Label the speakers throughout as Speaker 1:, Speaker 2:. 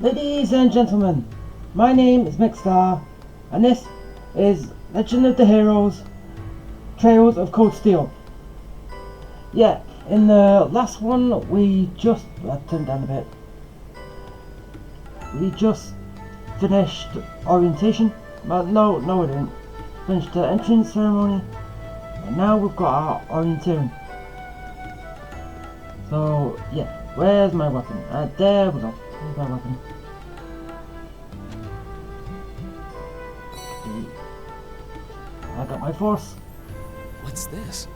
Speaker 1: Ladies and gentlemen, my name is Mickstar, and this is Legend of the Heroes, Trails of Cold Steel. Yeah, in the last one we just... turn down a bit. We just finished orientation. Well, no we didn't. Finished the entrance ceremony, and now we've got our orienteering. So, yeah, where's my weapon? There we go. Where's my weapon? I got my force.
Speaker 2: What's this?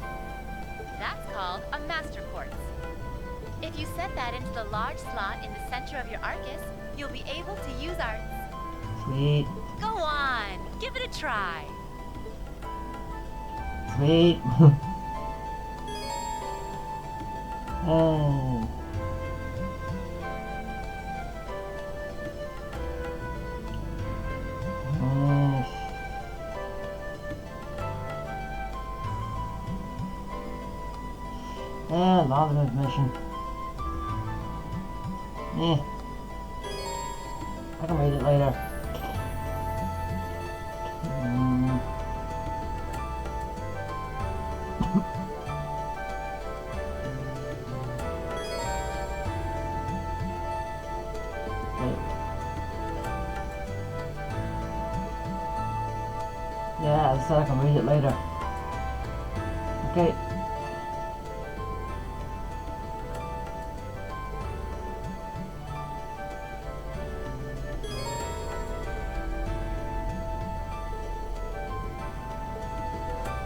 Speaker 3: That's called a master quartz. If you set that into the large slot in the center of your Arcus, you'll be able to use arts.
Speaker 1: Sweet.
Speaker 3: Go on, give it a try.
Speaker 1: Sweet. A lot of information. I can read it later. Yeah, I said I can read it later. Okay.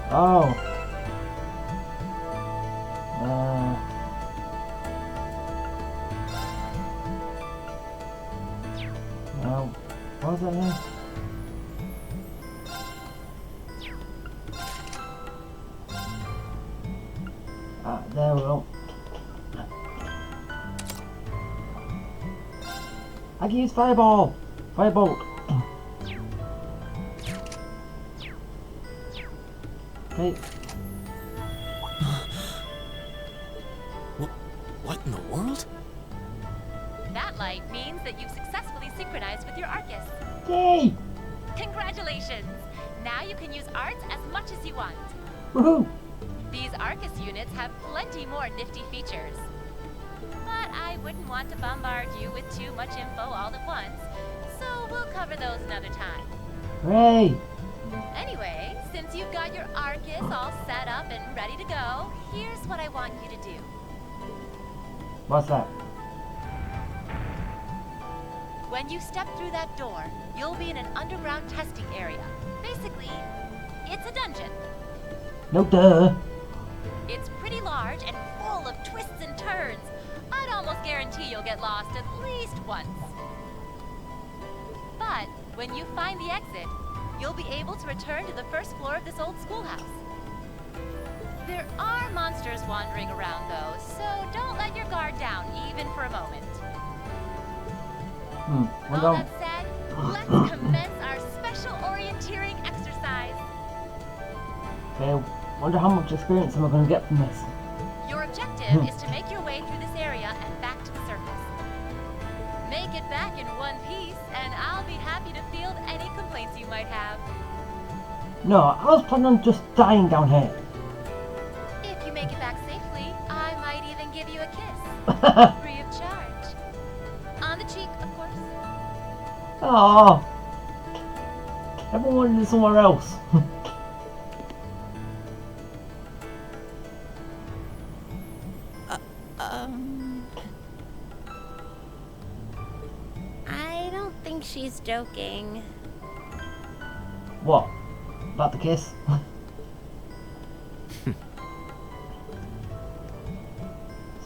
Speaker 1: Oh. No. What was that name? There we go. I can use fireball. Firebolt. Okay.
Speaker 2: What in the world?
Speaker 3: That light means that you've successfully synchronized with your Arcus.
Speaker 1: Yay!
Speaker 3: Congratulations! Now you can use arts as much as you want.
Speaker 1: Woohoo!
Speaker 3: These Arcus units have plenty more nifty features. But I wouldn't want to bombard you with too much info all at once, so we'll cover those another time.
Speaker 1: Hooray!
Speaker 3: Anyway, since you've got your Arcus all set up and ready to go, here's what I want you to do.
Speaker 1: What's that?
Speaker 3: When you step through that door, you'll be in an underground testing area. Basically, it's a dungeon.
Speaker 1: No duh.
Speaker 3: It's pretty large and full of twists and turns. I'd almost guarantee you'll get lost at least once. But when you find the exit, you'll be able to return to the first floor of this old schoolhouse. There are monsters wandering around though, so don't let your guard down even for a moment. With all that said, let's commence our special orienteering exercise.
Speaker 1: Okay, wonder how much experience am I going to get from this.
Speaker 3: Your objective is to make your way through this area and back to the surface. Make it back in one piece, and I'll be happy to field any complaints you might have.
Speaker 1: No, I was planning on just dying down here.
Speaker 3: If you make it back safely, I might even give you a kiss. Free of charge. On the cheek, of course.
Speaker 1: Oh, everyone wanted it somewhere else.
Speaker 4: I don't think she's joking.
Speaker 1: What? About the kiss?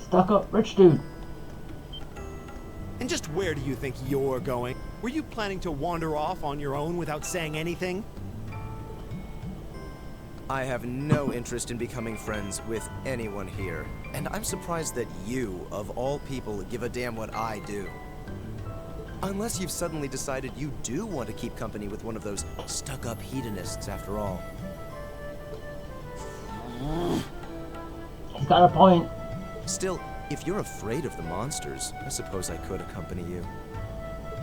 Speaker 1: Stuck up rich dude.
Speaker 5: And just where do you think you're going? Were you planning to wander off on your own without saying anything?
Speaker 6: I have no interest in becoming friends with anyone here. And I'm surprised that you, of all people, give a damn what I do. Unless you've suddenly decided you do want to keep company with one of those stuck-up hedonists after all.
Speaker 1: He's got a point.
Speaker 6: Still, if you're afraid of the monsters, I suppose I could accompany you.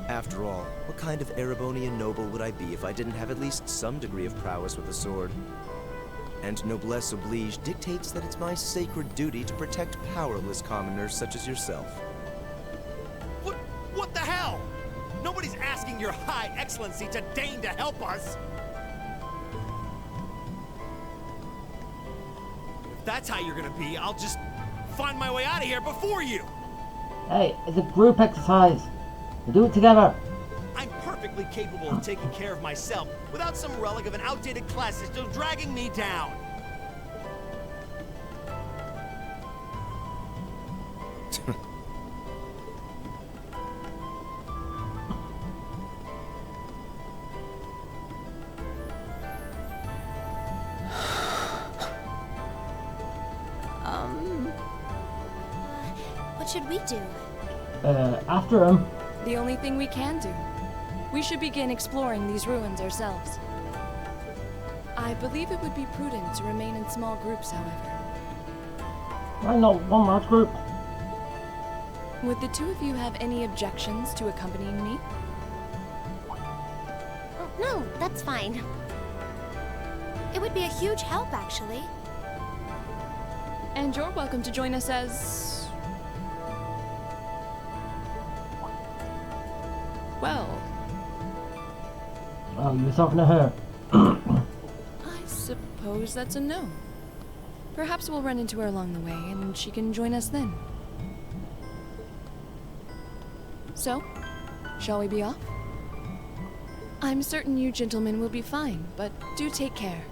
Speaker 6: After all, what kind of Erebonian noble would I be if I didn't have at least some degree of prowess with a sword? And noblesse oblige dictates that it's my sacred duty to protect powerless commoners such as yourself.
Speaker 5: What the hell? Nobody's asking your High Excellency to deign to help us! If that's how you're gonna be, I'll just find my way out of here before you!
Speaker 1: Hey, it's a group exercise. We do it together.
Speaker 5: I'm perfectly capable of taking care of myself without some relic of an outdated class system dragging me down.
Speaker 4: What should we do?
Speaker 1: After him.
Speaker 7: The only thing we can do. We should begin exploring these ruins ourselves. I believe it would be prudent to remain in small groups, however.
Speaker 1: Why not one large group?
Speaker 7: Would the two of you have any objections to accompanying me?
Speaker 4: Oh, no, that's fine. It would be a huge help, actually.
Speaker 7: And you're welcome to join us as... well,
Speaker 1: Oh, you were talking to her.
Speaker 7: I suppose that's a no. Perhaps we'll run into her along the way, and she can join us then. So, shall we be off? I'm certain you gentlemen will be fine, but do take care.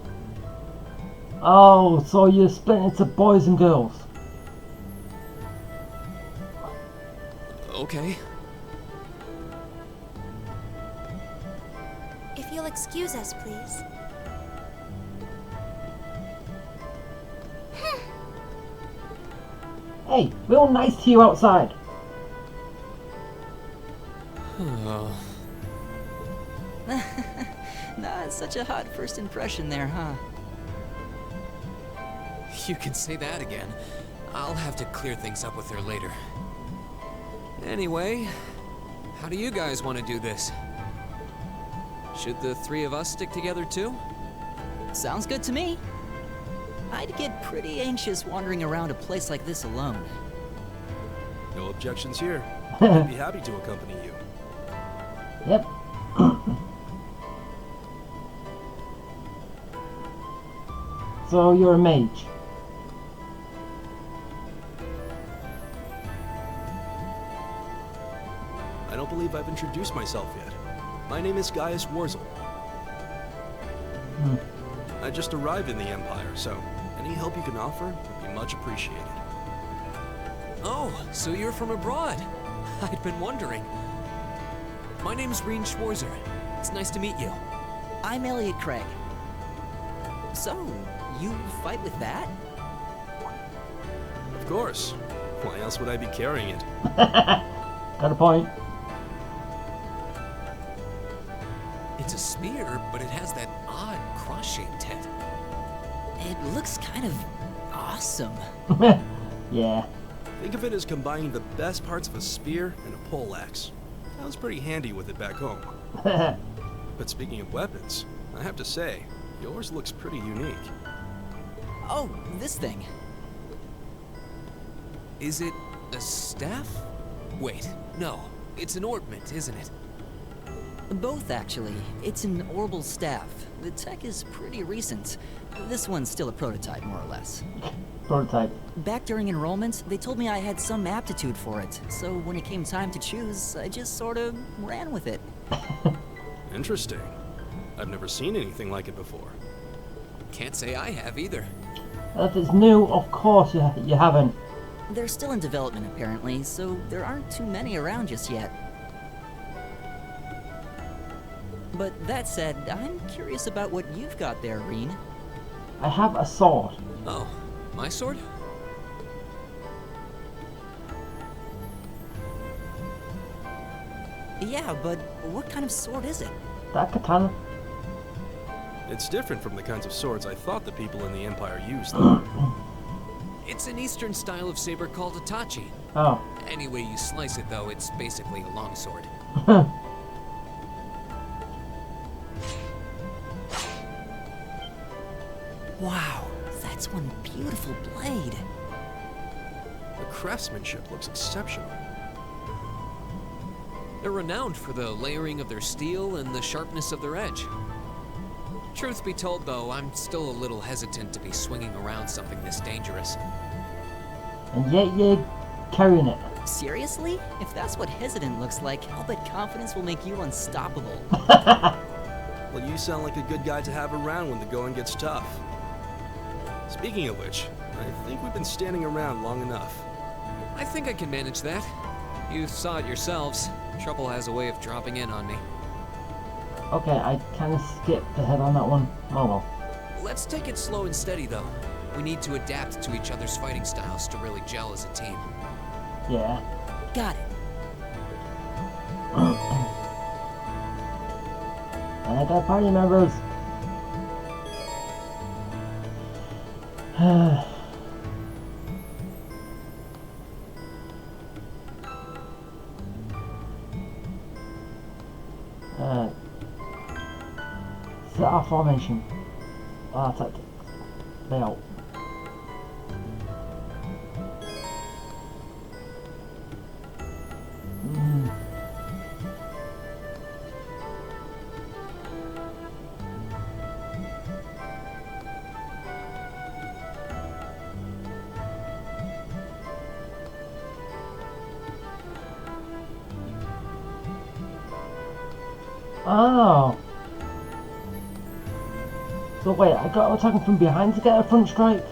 Speaker 1: Oh, so you're splitting into boys and girls.
Speaker 2: Okay.
Speaker 4: If you'll excuse us, please.
Speaker 1: Hey, we're all nice to you outside.
Speaker 2: Oh.
Speaker 8: Not such a hot first impression there, huh?
Speaker 2: You can say that again. I'll have to clear things up with her later. Anyway, how do you guys want to do this? Should the three of us stick together too?
Speaker 8: Sounds good to me. I'd get pretty anxious wandering around a place like this alone.
Speaker 9: No objections here. I'd be happy to accompany you.
Speaker 1: Yep. So you're a mage.
Speaker 9: I don't believe I've introduced myself yet. My name is Gaius Warzel. I just arrived in the Empire, so any help you can offer would be much appreciated.
Speaker 2: Oh, so you're from abroad. I'd been wondering. My name's Reen Schwarzer. It's nice to meet you.
Speaker 8: I'm Elliot Craig. So, you fight with that?
Speaker 9: Of course. Why else would I be carrying it?
Speaker 1: Got a point.
Speaker 2: It's a spear, but it has that odd cross-shaped head.
Speaker 8: It looks kind of awesome.
Speaker 1: Yeah.
Speaker 9: Think of it as combining the best parts of a spear and a poleaxe. I was pretty handy with it back home. But speaking of weapons, I have to say, yours looks pretty unique.
Speaker 8: Oh, this thing.
Speaker 2: Is it a staff? Wait, no. It's an ornament, isn't it?
Speaker 8: Both, actually. It's an orbital staff. The tech is pretty recent. This one's still a prototype, more or less.
Speaker 1: Prototype.
Speaker 8: Back during enrollment, they told me I had some aptitude for it, so when it came time to choose, I just sort of ran with it.
Speaker 9: Interesting. I've never seen anything like it before.
Speaker 2: Can't say I have either.
Speaker 1: If it's new, of course you haven't.
Speaker 8: They're still in development, apparently, so there aren't too many around just yet. But that said, I'm curious about what you've got there, Reen.
Speaker 1: I have a sword.
Speaker 2: Oh, my sword?
Speaker 8: Yeah, but what kind of sword is it?
Speaker 1: That katana.
Speaker 9: It's different from the kinds of swords I thought the people in the Empire used, though.
Speaker 2: It's an Eastern style of saber called a tachi.
Speaker 1: Oh.
Speaker 2: Any way you slice it, though, it's basically a longsword.
Speaker 8: Wow, that's one beautiful blade.
Speaker 9: The craftsmanship looks exceptional.
Speaker 2: They're renowned for the layering of their steel and the sharpness of their edge. Truth be told, though, I'm still a little hesitant to be swinging around something this dangerous.
Speaker 1: And yet you're carrying it.
Speaker 8: Seriously? If that's what hesitant looks like, I'll bet confidence will make you unstoppable.
Speaker 9: Well, you sound like a good guy to have around when the going gets tough. Speaking of which, I think we've been standing around long enough.
Speaker 2: I think I can manage that. You saw it yourselves. Trouble has a way of dropping in on me.
Speaker 1: Okay, I kind of skipped ahead on that one. Oh well.
Speaker 2: Let's take it slow and steady, though. We need to adapt to each other's fighting styles to really gel as a team.
Speaker 1: Yeah.
Speaker 8: Got it.
Speaker 1: And I got party members. Set our formation. Our tactics. Layout. Oh. So wait, I got attacking from behind to get a front strike?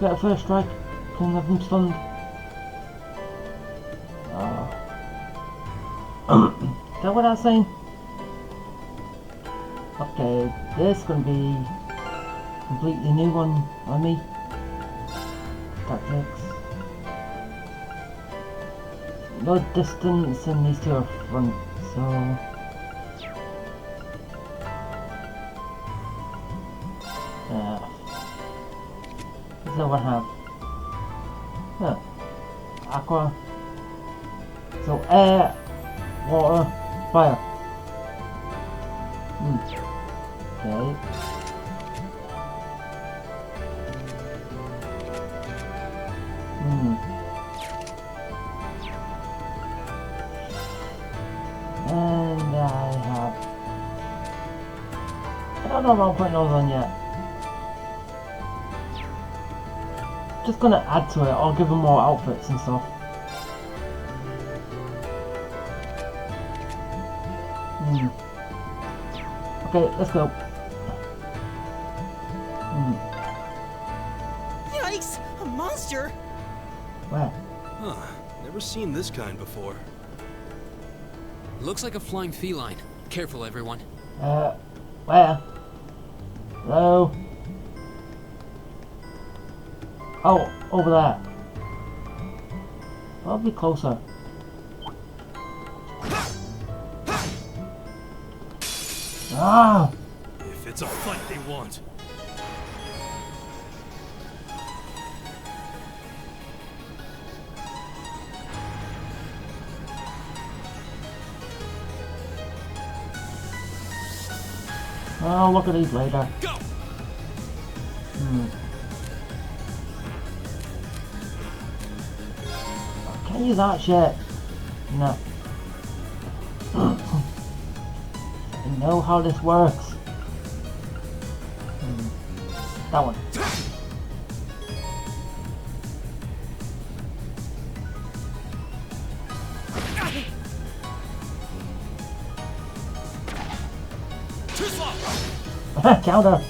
Speaker 1: Get a first strike? Can have them stunned? Is that what I was saying? Okay, this is gonna be a completely new one on me. Tactics. No distance and these two are front, so... This is what I have. Huh. Aqua. So air, water, fire. Okay. And I have... I don't know if I'm putting those on yet. Just gonna add to it, I'll give them more outfits and stuff. Okay, let's go.
Speaker 8: Yikes! A monster!
Speaker 1: Where?
Speaker 9: Huh. Never seen this kind before.
Speaker 2: Looks like a flying feline. Careful, everyone.
Speaker 1: Where? Hello? Oh, over there. I'll be closer. Ah!
Speaker 9: If it's a fight they want.
Speaker 1: I'll look at these later.
Speaker 9: Go!
Speaker 1: Can't use that shit. No. I know how this works. That one.
Speaker 9: Too slow!
Speaker 1: Counter.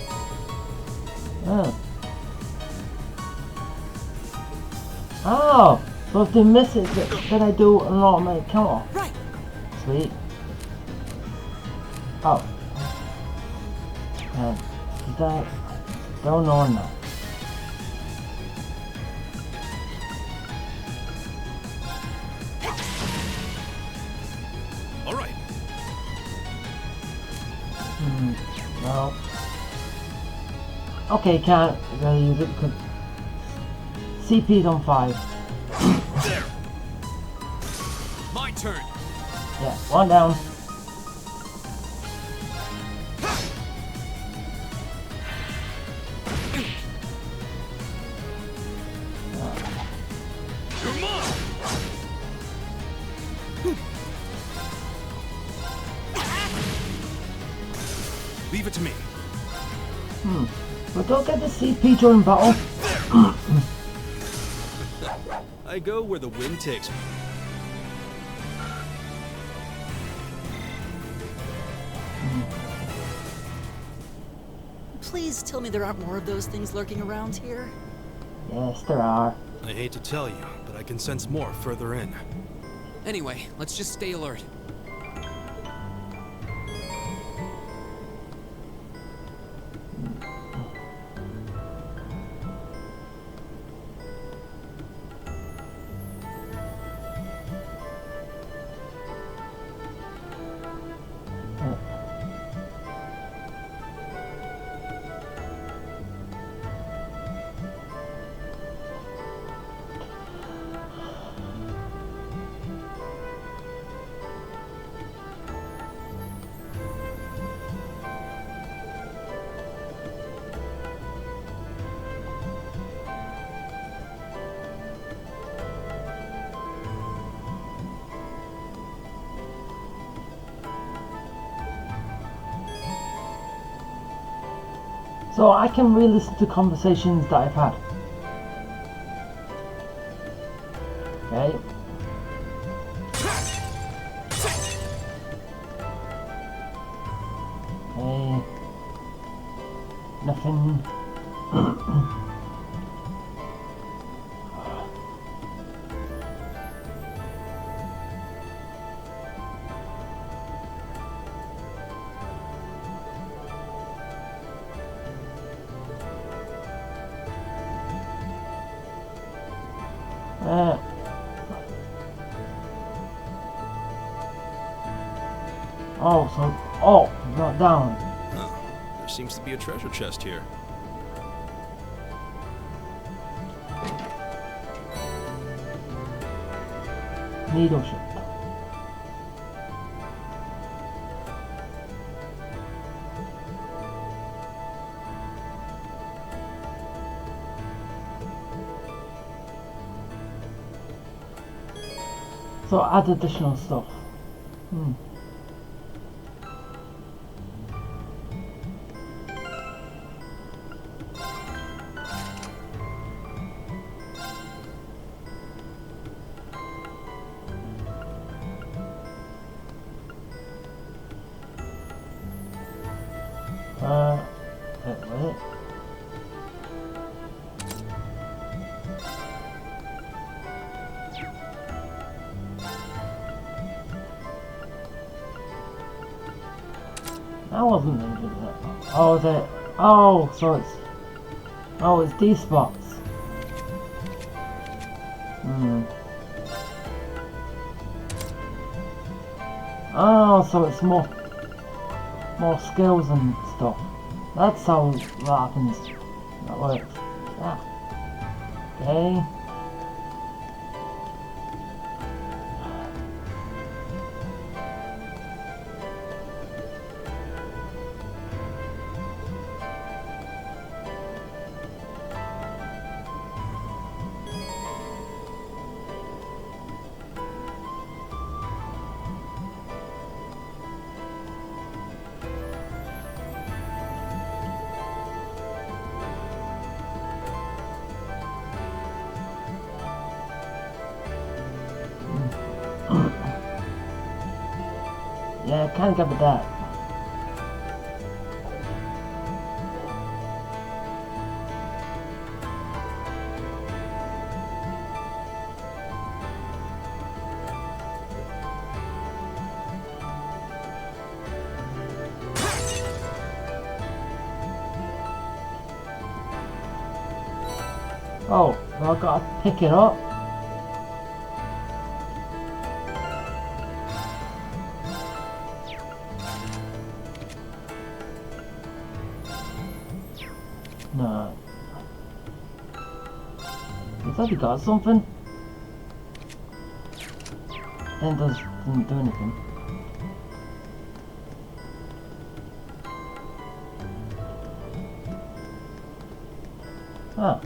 Speaker 1: Oh, so if they miss it, then I do an automatic counter.
Speaker 8: Right.
Speaker 1: Sweet. Oh. Is that... Don't know now.
Speaker 9: Alright.
Speaker 1: No. Okay, can't really use it because CP's on 5.
Speaker 5: There. My turn.
Speaker 1: Yeah, 1 down.
Speaker 5: Come on. Leave it to me.
Speaker 1: But don't get the CP during battle.
Speaker 9: I go where the wind takes me.
Speaker 8: Please tell me there aren't more of those things lurking around here.
Speaker 1: Yes, there are.
Speaker 9: I hate to tell you, but I can sense more further in.
Speaker 2: Anyway, let's just stay alert.
Speaker 1: So I can re-listen to conversations that I've had. Okay. Okay. Nothing. Not down.
Speaker 9: Huh. There seems to be a treasure chest here.
Speaker 1: Needle ship. So add additional stuff. Wait, wait. That wasn't injured. Oh, is it? Oh, so it's. Oh, it's these spots. Oh, so it's more skills and stuff. That's how that happens. That works. Ah. Okay. Yeah, I can't get with that. Oh, well, I gotta pick it up. No. thought he got something. Then didn't do anything. Huh.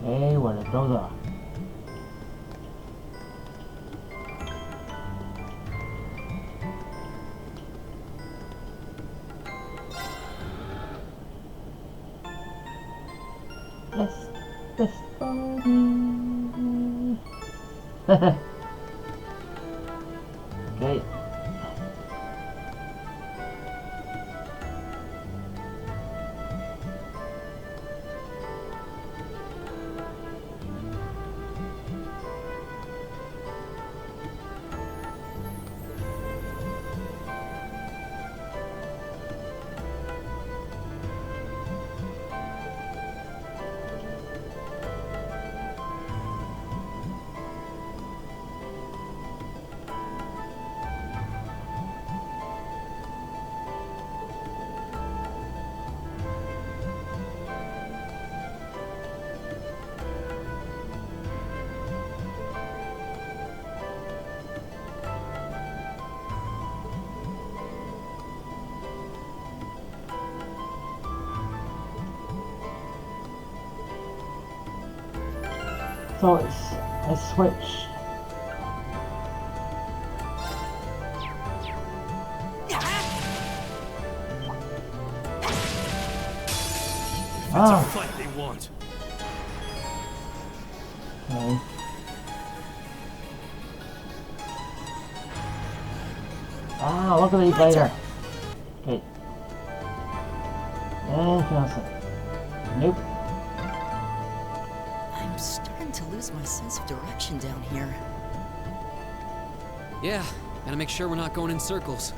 Speaker 1: Hey, where the those are? This body. Okay. So it's a switch.
Speaker 9: It's a fight they want.
Speaker 1: Okay. Ah, look at these later. Okay. Anything else? Nope.
Speaker 8: I'm starting to lose my sense of direction down here.
Speaker 2: Yeah, gotta make sure we're not going in circles.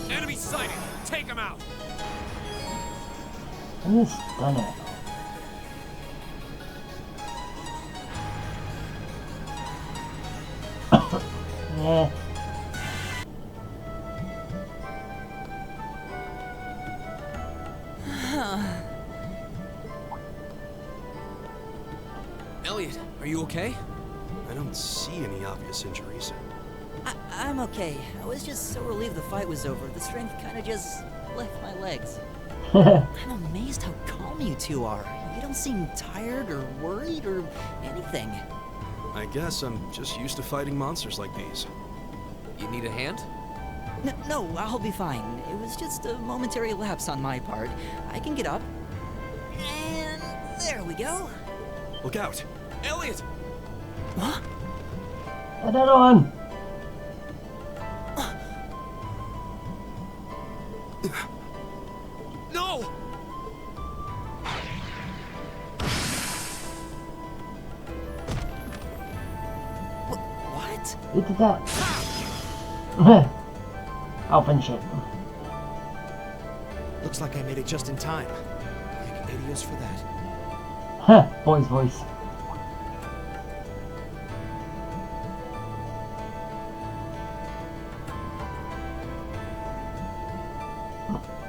Speaker 5: Enemy sighted! Take him out!
Speaker 1: I'm just done it. Yeah.
Speaker 2: Elliot, are you okay?
Speaker 9: I don't see any obvious injuries.
Speaker 8: I'm okay. I was just so relieved the fight was over. The strength kind of just left my legs. I'm amazed how calm you two are. You don't seem tired or worried or anything.
Speaker 9: I guess I'm just used to fighting monsters like these.
Speaker 2: You need a hand?
Speaker 8: No, I'll be fine. It was just a momentary lapse on my part. I can get up. And there we go.
Speaker 9: Look out!
Speaker 2: Elliot!
Speaker 8: What?
Speaker 1: Another one.
Speaker 2: No!
Speaker 8: What?
Speaker 1: You did that. I'll finish it.
Speaker 5: Looks like I made it just in time. Thank Adios for that.
Speaker 1: Huh, boy's voice.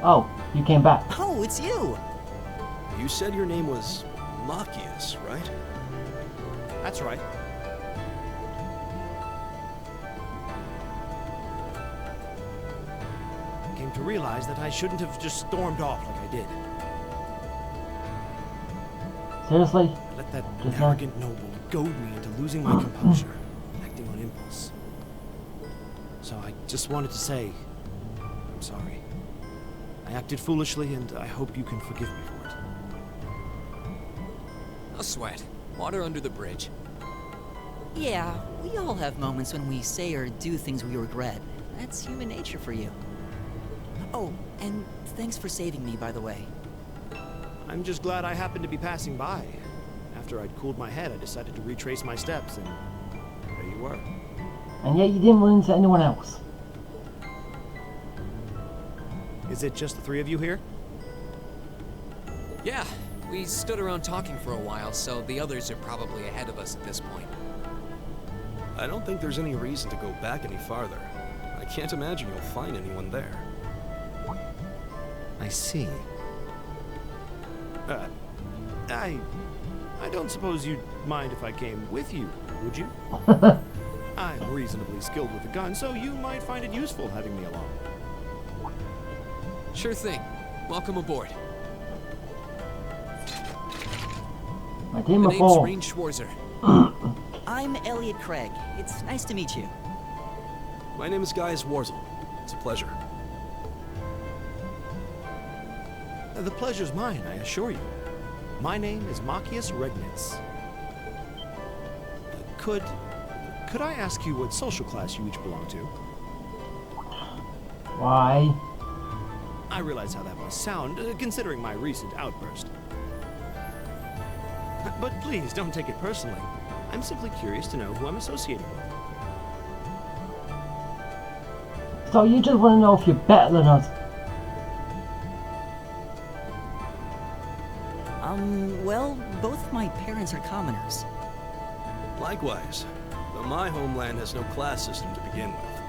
Speaker 1: Oh, you came back.
Speaker 8: Oh, it's you!
Speaker 9: You said your name was Machias, right?
Speaker 5: That's right. Came to realize that I shouldn't have just stormed off like I did.
Speaker 1: Seriously?
Speaker 5: I let that
Speaker 1: Just now?
Speaker 5: arrogant noble goad me into losing my composure, acting on impulse. So I just wanted to say, I'm sorry. I I acted foolishly, and I hope you can forgive me for it.
Speaker 2: No sweat. Water under the bridge.
Speaker 8: Yeah, we all have moments when we say or do things we regret. That's human nature for you. Oh, and thanks for saving me, by the way.
Speaker 5: I'm just glad I happened to be passing by. After I'd cooled my head, I decided to retrace my steps, and there you were.
Speaker 1: And yet you didn't run into anyone else.
Speaker 5: Is it just the three of you here?
Speaker 2: Yeah, we stood around talking for a while, so the others are probably ahead of us at this point.
Speaker 9: I don't think there's any reason to go back any farther. I can't imagine you'll find anyone there.
Speaker 5: I see. I don't suppose you'd mind if I came with you, would you? I'm reasonably skilled with a gun, so you might find it useful having me along.
Speaker 2: Sure thing. Welcome aboard.
Speaker 1: My team
Speaker 2: The
Speaker 1: of
Speaker 2: name's
Speaker 1: four.
Speaker 2: Rain Schwarzer.
Speaker 8: I'm Elliot Craig. It's nice to meet you.
Speaker 9: My name is Gaius Warzel. It's a pleasure.
Speaker 5: The pleasure's mine, I assure you. My name is Machias Regnitz. Could I ask you what social class you each belong to?
Speaker 1: Why?
Speaker 5: I realize how that must sound, considering my recent outburst. But please, don't take it personally. I'm simply curious to know who I'm associating with.
Speaker 1: So you just want to know if you're better than us?
Speaker 8: Well, both my parents are commoners.
Speaker 9: Likewise, though my homeland has no class system to begin with.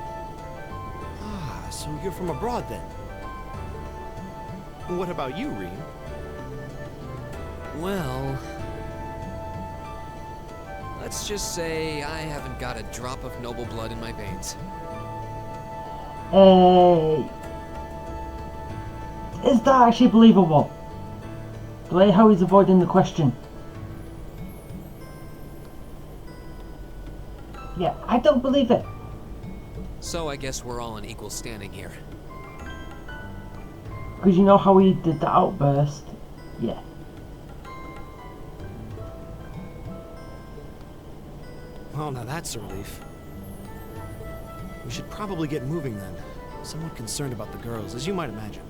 Speaker 5: Ah, so you're from abroad then? What about you, Reem?
Speaker 2: Well... let's just say I haven't got a drop of noble blood in my veins.
Speaker 1: Is that actually believable? The way how he's avoiding the question. Yeah, I don't believe it.
Speaker 2: So I guess we're all in equal standing here.
Speaker 1: Because you know how he did the outburst? Yeah.
Speaker 5: Well, now that's a relief. We should probably get moving then. Somewhat concerned about the girls, as you might imagine.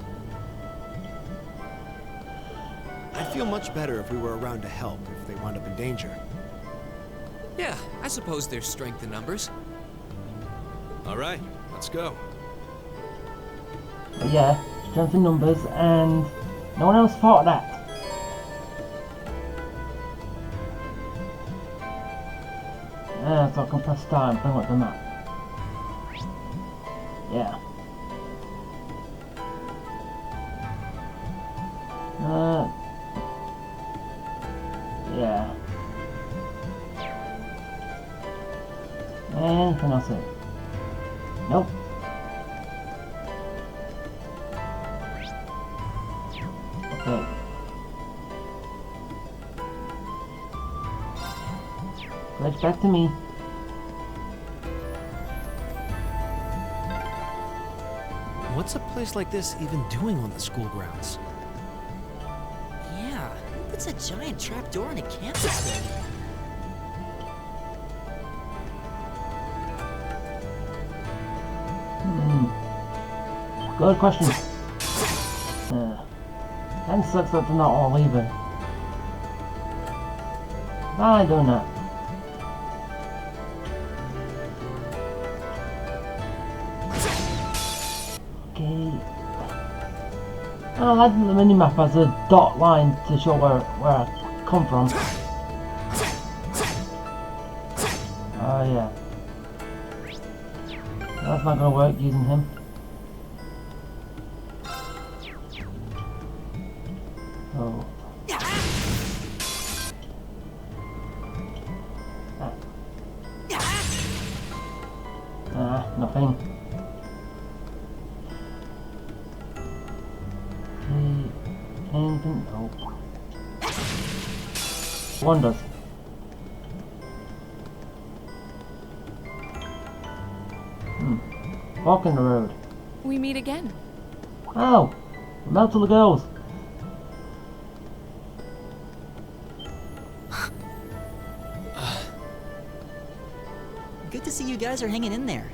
Speaker 5: I'd feel much better if we were around to help if they wound up in danger.
Speaker 2: Yeah, I suppose there's strength in numbers.
Speaker 9: All right, let's go.
Speaker 1: But yeah, strength in numbers, and no one else thought of that. So I can press start and bring up the map. Yeah. Yeah. Anything else here? Nope. Okay. Let's back to me.
Speaker 5: What's a place like this even doing on the school grounds?
Speaker 8: Yeah, who puts a giant trapdoor in a campus building?
Speaker 1: Good question. Kinda sucks that they're not all leaving. Why are they doing that? Okay. I like the minimap as a dot line to show where I come from. Oh yeah. That's not gonna work using him. Oh. Nothing. Anything? Nope. One does. Walking the road.
Speaker 7: We meet again.
Speaker 1: Oh, I'm out to the girls.
Speaker 8: Good to see you guys are hanging in there.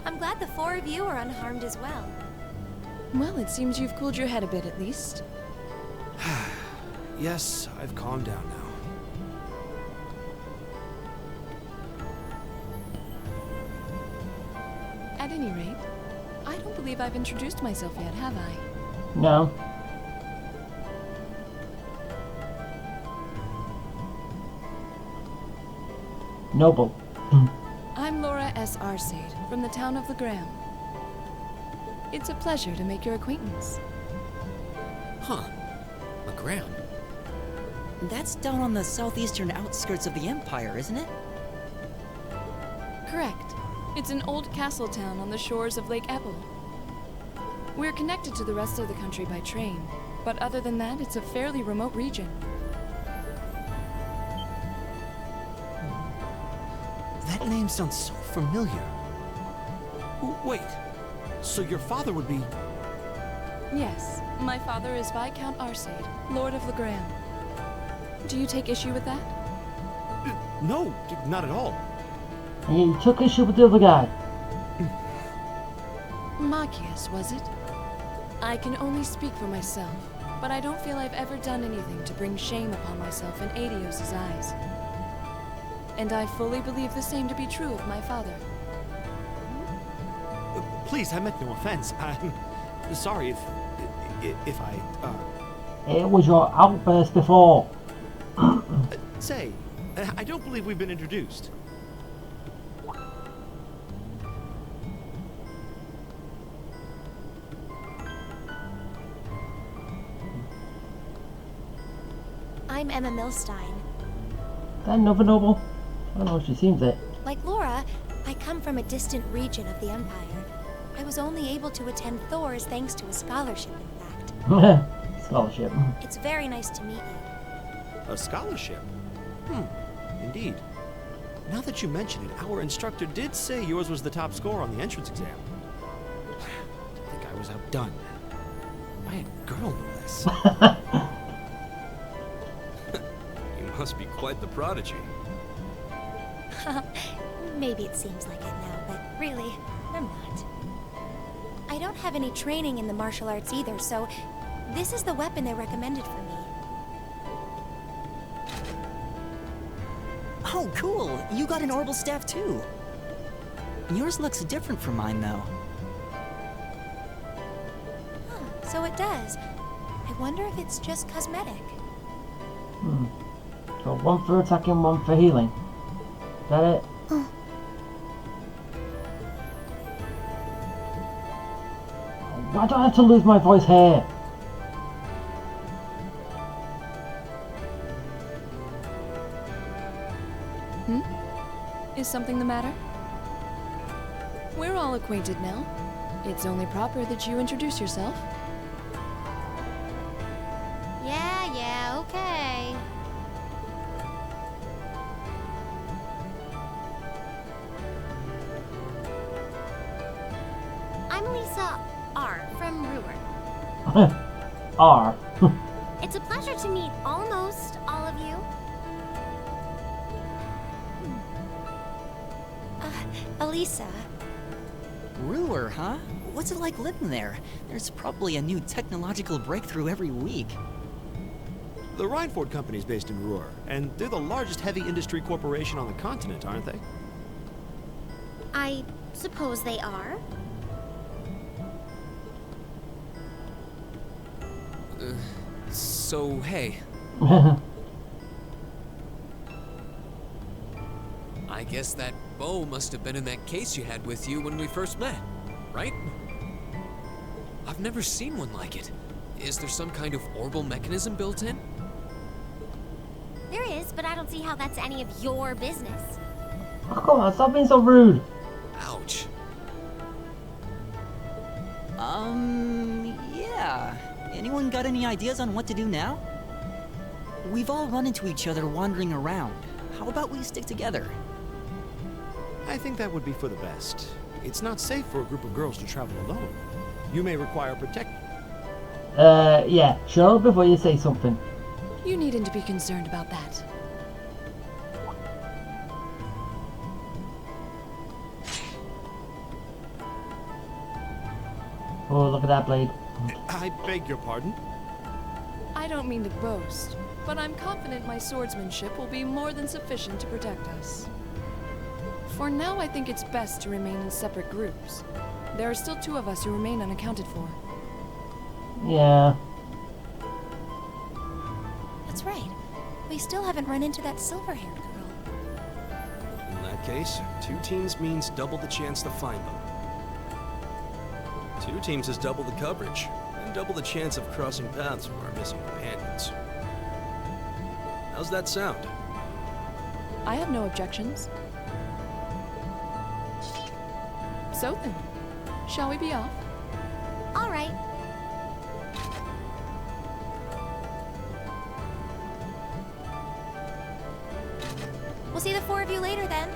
Speaker 4: I'm glad the four of you are unharmed as well.
Speaker 7: Well, it seems you've cooled your head a bit at least.
Speaker 5: Yes, I've calmed down now.
Speaker 7: At any rate, I don't believe I've introduced myself yet, have I?
Speaker 1: No. Noble.
Speaker 7: I'm Laura S. Arcade, from the town of Legram. It's a pleasure to make your acquaintance.
Speaker 2: Huh. McGram.
Speaker 8: That's down on the southeastern outskirts of the Empire, isn't it?
Speaker 7: Correct. It's an old castle town on the shores of Lake Ebble. We're connected to the rest of the country by train, but other than that, it's a fairly remote region.
Speaker 5: That name sounds so familiar. Wait, so your father would be...
Speaker 7: Yes, my father is Viscount Arcade, Lord of Legram. Do you take issue with that?
Speaker 5: No, not at all.
Speaker 1: And you took issue with the other guy.
Speaker 7: Machias, was it? I can only speak for myself, but I don't feel I've ever done anything to bring shame upon myself in Adios' eyes. And I fully believe the same to be true of my father.
Speaker 5: Please, I meant no offense. I'm sorry if I,
Speaker 1: It was your outburst before.
Speaker 5: Say, I don't believe we've been introduced.
Speaker 4: I'm Emma Milstein.
Speaker 1: That another noble? I don't know if she seems it.
Speaker 4: Like Laura, I come from a distant region of the Empire. I was only able to attend Thor's thanks to a scholarship, in fact.
Speaker 1: Scholarship.
Speaker 4: It's very nice to meet you.
Speaker 5: A scholarship? Indeed. Now that you mention it, our instructor did say yours was the top score on the entrance exam. I think I was outdone. By a girl, no less.
Speaker 9: You must be quite the prodigy.
Speaker 4: Maybe it seems like it now, but really, I'm not. I don't have any training in the martial arts either, so this is the weapon they recommended for me.
Speaker 8: Oh, cool! You got an orbital staff too. Yours looks different from mine, though.
Speaker 4: Huh, so it does. I wonder if it's just cosmetic.
Speaker 1: So one for attacking, one for healing. Is that it? Why do I have to lose my voice here?
Speaker 7: Is something the matter? We're all acquainted now. It's only proper that you introduce yourself.
Speaker 4: Yeah, okay. I'm Lisa R. from Ruhr.
Speaker 1: R.
Speaker 4: It's a pleasure to meet almost all of you. Elisa.
Speaker 8: Ruhr, huh? What's it like living there? There's probably a new technological breakthrough every week.
Speaker 5: The Reinford Company's based in Ruhr, and they're the largest heavy industry corporation on the continent, aren't they?
Speaker 4: I suppose they are.
Speaker 2: So, hey, I guess that bow must have been in that case you had with you when we first met, right? I've never seen one like it. Is there some kind of orbital mechanism built in?
Speaker 4: There is, but I don't see how that's any of your business.
Speaker 1: Oh, come on, stop being so rude.
Speaker 2: Ouch.
Speaker 8: Yeah. Anyone got any ideas on what to do now? We've all run into each other wandering around. How about we stick together?
Speaker 5: I think that would be for the best. It's not safe for a group of girls to travel alone. You may require protection.
Speaker 1: Yeah, sure, before you say something.
Speaker 7: You needn't to be concerned about that.
Speaker 1: Oh, look at that blade.
Speaker 5: I beg your pardon?
Speaker 7: I don't mean to boast, but I'm confident my swordsmanship will be more than sufficient to protect us. For now, I think it's best to remain in separate groups. There are still 2 of us who remain unaccounted for.
Speaker 1: Yeah.
Speaker 4: That's right. We still haven't run into that silver-haired girl.
Speaker 9: In that case, 2 teams means double the chance to find them. 2 teams is double the coverage, and double the chance of crossing paths with our missing companions. How's that sound?
Speaker 7: I have no objections. So then, shall we be off?
Speaker 4: All right. We'll see the 4 of you later then.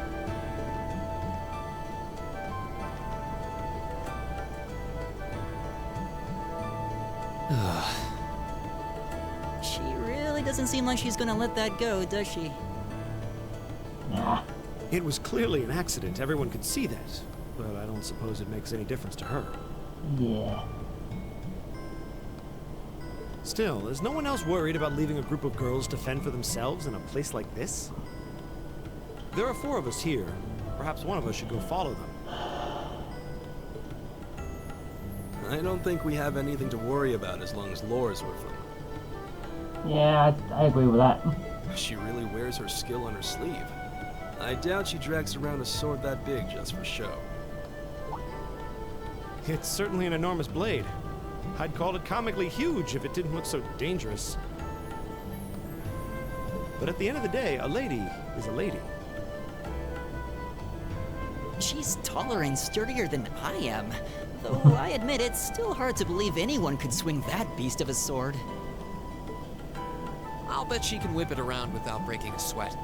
Speaker 8: She really doesn't seem like she's gonna let that go, does she?
Speaker 1: Nah.
Speaker 5: It was clearly an accident. Everyone could see that. But I don't suppose it makes any difference to her.
Speaker 1: Yeah.
Speaker 5: Still, is no one else worried about leaving a group of girls to fend for themselves in a place like this? There are 4 of us here. Perhaps one of us should go follow them.
Speaker 9: I don't think we have anything to worry about as long as Laura's with them.
Speaker 1: Yeah, I agree with that.
Speaker 9: She really wears her skill on her sleeve. I doubt she drags around a sword that big just for show.
Speaker 5: It's certainly an enormous blade. I'd call it comically huge if it didn't look so dangerous. But at the end of the day, a lady is a lady.
Speaker 8: She's taller and sturdier than I am. Though I admit it's still hard to believe anyone could swing that beast of a sword.
Speaker 2: I'll bet she can whip it around without breaking a sweat.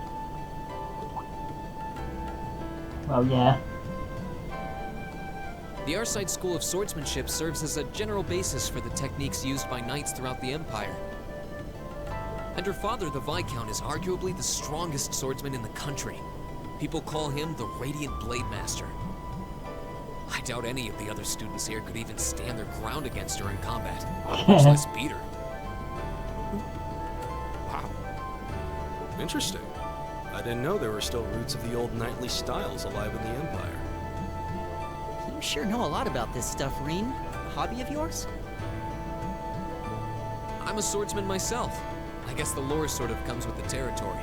Speaker 1: Well, yeah.
Speaker 2: The Arside School of Swordsmanship serves as a general basis for the techniques used by knights throughout the Empire. And her father, the Viscount, is arguably the strongest swordsman in the country. People call him the Radiant Blade Master. I doubt any of the other students here could even stand their ground against her in combat, much less beat her.
Speaker 9: Wow. Interesting. I didn't know there were still roots of the old knightly styles alive in the Empire.
Speaker 8: You sure know a lot about this stuff, Reen. Hobby of yours?
Speaker 2: I'm a swordsman myself. I guess the lore sort of comes with the territory.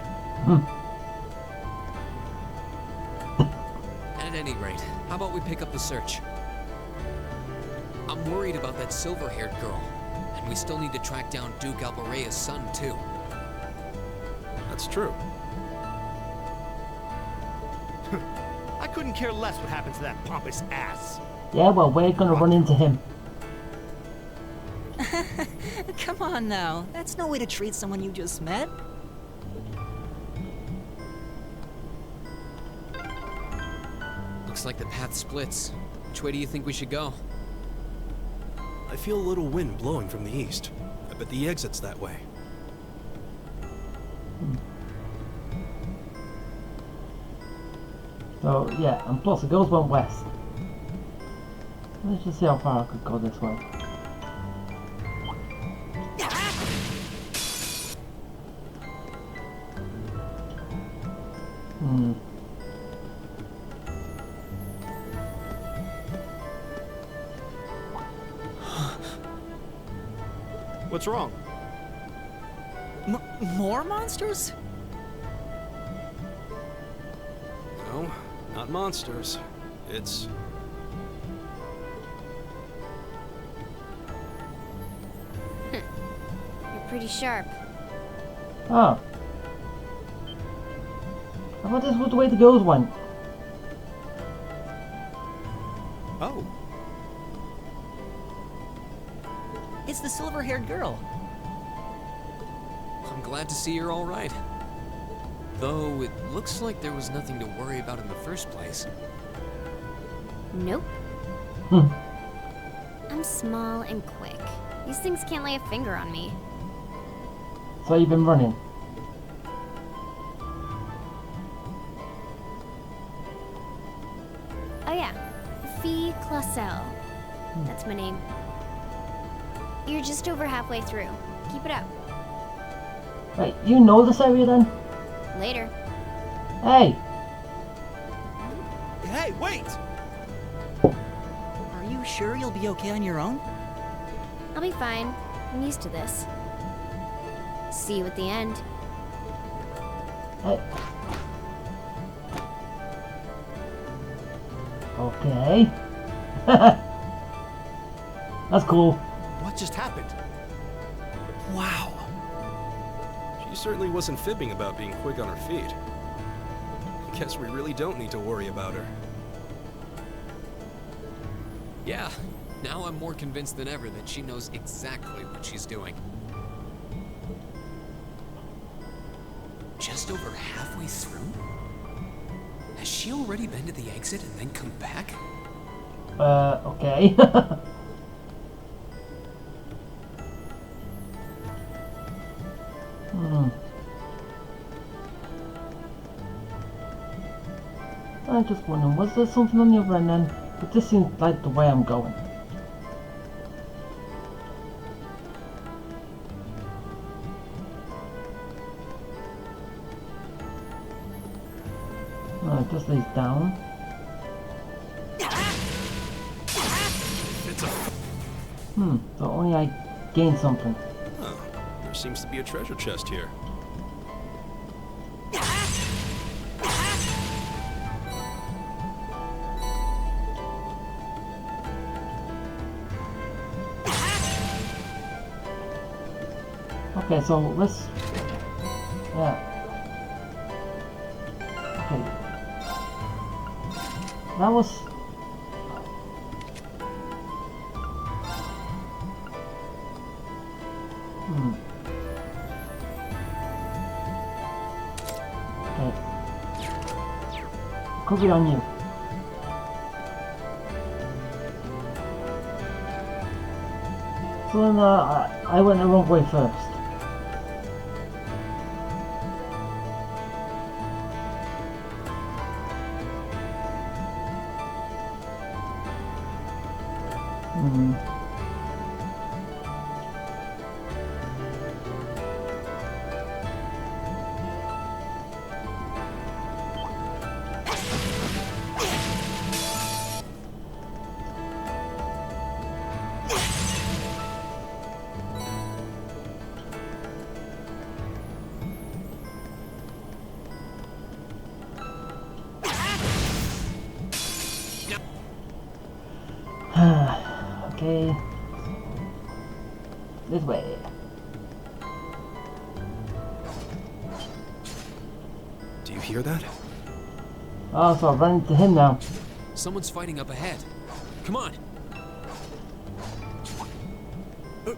Speaker 2: At any rate, how about we pick up the search? I'm worried about that silver-haired girl, and we still need to track down Duke Albarea's son, too.
Speaker 9: That's true.
Speaker 5: I couldn't care less what happens to that pompous ass.
Speaker 1: Yeah, well, we're gonna run into him.
Speaker 8: Come on now. That's no way to treat someone you just met.
Speaker 2: Looks like the path splits. Which way do you think we should go?
Speaker 9: I feel a little wind blowing from the east. I bet the exit's that way.
Speaker 1: So, yeah, and plus the girls went west. Let's just see how far I could go this way.
Speaker 5: What's wrong?
Speaker 8: More monsters?
Speaker 9: No, not monsters. It's...
Speaker 4: You're pretty sharp.
Speaker 1: Oh. I thought this was the way the girls went.
Speaker 5: Oh.
Speaker 8: It's the silver-haired girl.
Speaker 2: I'm glad to see you're all right. Though it looks like there was nothing to worry about in the first place.
Speaker 4: Nope.
Speaker 10: I'm small and quick. These things can't lay a finger on me.
Speaker 1: So you've been running.
Speaker 10: Oh yeah, Fee Clausel. That's my name. You're just over halfway through. Keep it up.
Speaker 1: Wait, you know this area then?
Speaker 10: Later.
Speaker 1: Hey!
Speaker 5: Hey, wait! Are you sure you'll be okay on your own?
Speaker 10: I'll be fine. I'm used to this. See you at the end.
Speaker 1: Hey. Okay. That's cool.
Speaker 5: What just happened? Wow.
Speaker 9: She certainly wasn't fibbing about being quick on her feet. Guess we really don't need to worry about her.
Speaker 2: Yeah, now I'm more convinced than ever that she knows exactly what she's doing. Just over halfway through? Has she already been to the exit and then come back?
Speaker 1: Okay. I'm just wondering, was there something on the other end then? But this seems like the way I'm going. Oh, it just leads down. So only I gain something.
Speaker 9: Huh. There seems to be a treasure chest here.
Speaker 1: Okay, so let's... Yeah. Okay. That was... Okay. Could be on you. So then, I went the wrong way first. Okay. This way.
Speaker 9: Do you hear that?
Speaker 1: Oh, so I've run into him now.
Speaker 2: Someone's fighting up ahead. Come on.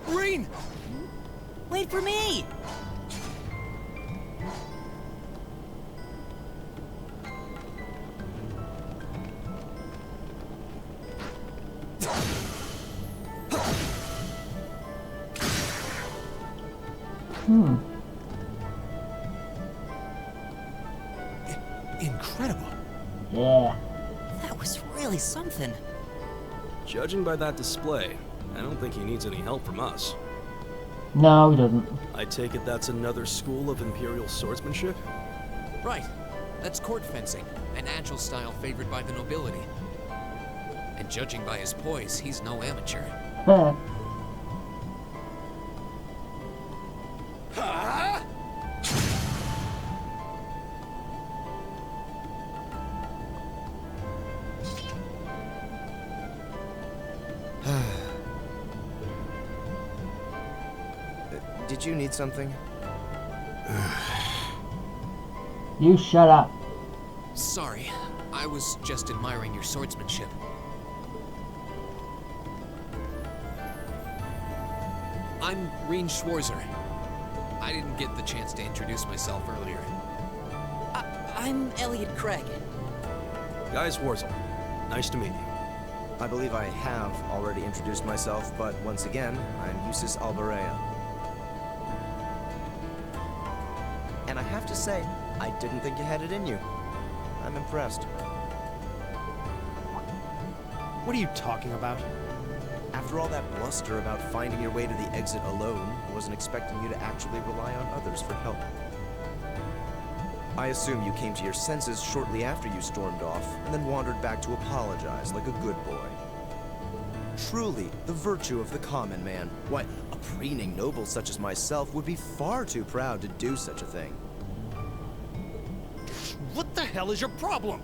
Speaker 8: Green! Wait for me!
Speaker 5: Incredible.
Speaker 1: Yeah.
Speaker 8: That was really something.
Speaker 9: Judging by that display, I don't think he needs any help from us.
Speaker 1: No, he doesn't.
Speaker 9: I take it that's another school of Imperial swordsmanship?
Speaker 2: Right. That's court fencing, an agile style favored by the nobility. And judging by his poise, he's no amateur.
Speaker 6: Did you need something?
Speaker 1: You shut up.
Speaker 2: Sorry, I was just admiring your swordsmanship. I'm Reen Schwarzer. I didn't get the chance to introduce myself earlier.
Speaker 8: I'm Elliot Craig.
Speaker 9: Guys, Warzel. Nice to meet you.
Speaker 6: I believe I have already introduced myself, but once again, I'm Eustace Alberea. And I have to say, I didn't think you had it in you. I'm impressed.
Speaker 5: What are you talking about?
Speaker 6: After all that bluster about finding your way to the exit alone, I wasn't expecting you to actually rely on others for help. I assume you came to your senses shortly after you stormed off, and then wandered back to apologize like a good boy. Truly, the virtue of the common man. Why, a preening noble such as myself would be far too proud to do such a thing.
Speaker 5: What the hell is your problem?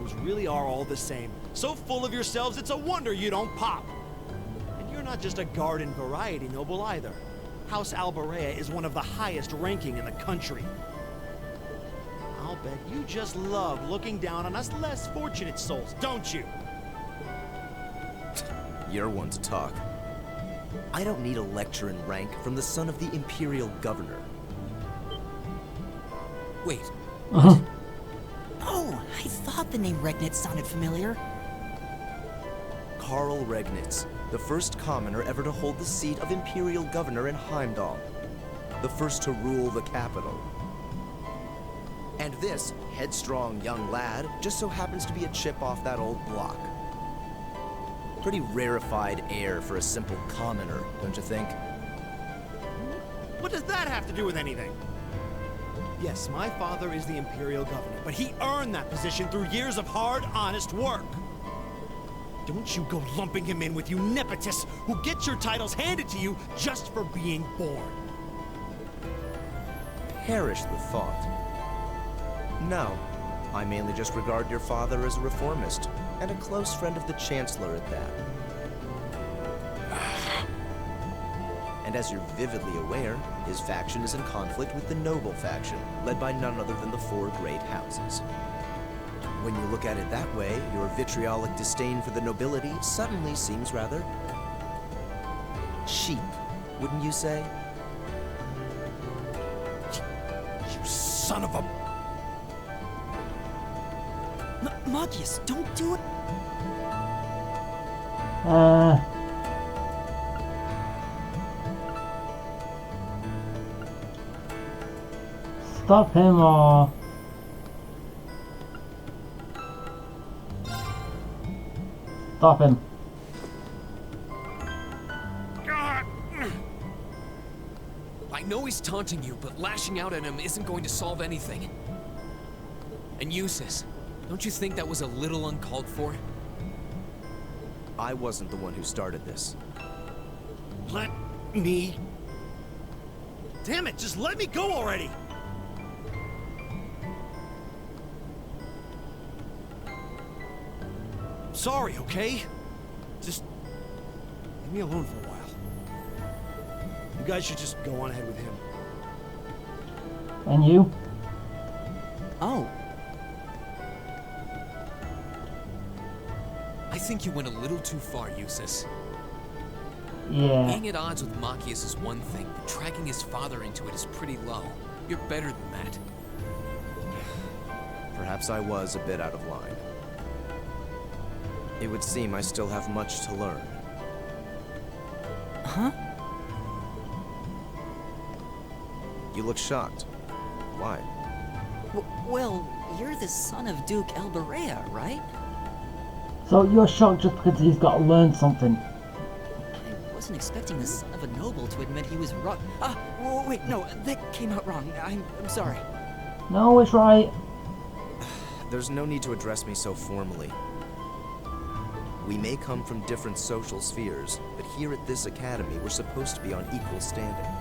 Speaker 5: Nobles really are all the same. So full of yourselves, it's a wonder you don't pop. And you're not just a garden variety noble either. House Alberea is one of the highest ranking in the country. I'll bet you just love looking down on us less fortunate souls, don't you?
Speaker 6: You're one to talk. I don't need a lecture in rank from the son of the Imperial Governor.
Speaker 2: Wait,
Speaker 8: Oh, I thought the name Regnitz sounded familiar.
Speaker 6: Karl Regnitz, the first commoner ever to hold the seat of Imperial Governor in Heimdall. The first to rule the capital. And this headstrong young lad just so happens to be a chip off that old block. Pretty rarefied air for a simple commoner, don't you think?
Speaker 5: What does that have to do with anything? Yes, my father is the Imperial Governor, but he earned that position through years of hard, honest work. Don't you go lumping him in with you nepotists who get your titles handed to you just for being born.
Speaker 6: Perish the thought. No, I mainly just regard your father as a reformist, and a close friend of the Chancellor at that. And as you're vividly aware, his faction is in conflict with the noble faction, led by none other than the four great houses. When you look at it that way, your vitriolic disdain for the nobility suddenly seems rather cheap, wouldn't you say?
Speaker 5: You son of a...
Speaker 8: Marcus, don't do it.
Speaker 1: Stop him or... Stop him.
Speaker 2: I know he's taunting you, but lashing out at him isn't going to solve anything. And Eustace, don't you think that was a little uncalled for?
Speaker 6: I wasn't the one who started this.
Speaker 5: Let me... Damn it, just let me go already! Sorry, okay? Just leave me alone for a while. You guys should just go on ahead with him.
Speaker 1: And you?
Speaker 8: Oh,
Speaker 2: I think you went a little too far, Eustace.
Speaker 1: Yeah.
Speaker 2: Being at odds with Machias is one thing, but dragging his father into it is pretty low. You're better than that.
Speaker 6: Perhaps I was a bit out of line. It would seem I still have much to learn.
Speaker 8: huh?
Speaker 6: You look shocked. Why?
Speaker 8: Well, you're the son of Duke Alberea, right?
Speaker 1: So you're shocked just because he's got to learn something.
Speaker 8: I wasn't expecting the son of a noble to admit he was wrong. Wait, no, that came out wrong. I'm sorry.
Speaker 1: No, it's right.
Speaker 6: There's no need to address me so formally. We may come from different social spheres, but here at this academy, we're supposed to be on equal standing.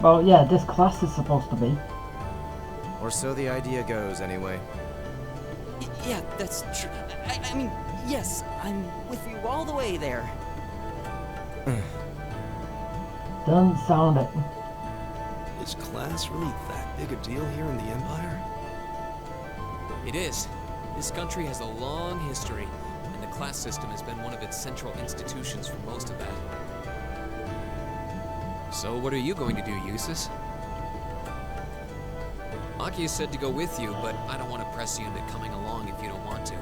Speaker 1: Well, yeah, this class is supposed to be.
Speaker 6: Or so the idea goes, anyway.
Speaker 8: Yeah, that's true. I mean, yes, I'm with you all the way there.
Speaker 1: Doesn't sound it.
Speaker 9: Is class really that big a deal here in the Empire?
Speaker 2: It is. This country has a long history, and the class system has been one of its central institutions for most of that. So what are you going to do, Eustace? Aki said to go with you, but I don't want to press you into coming along if you don't want to.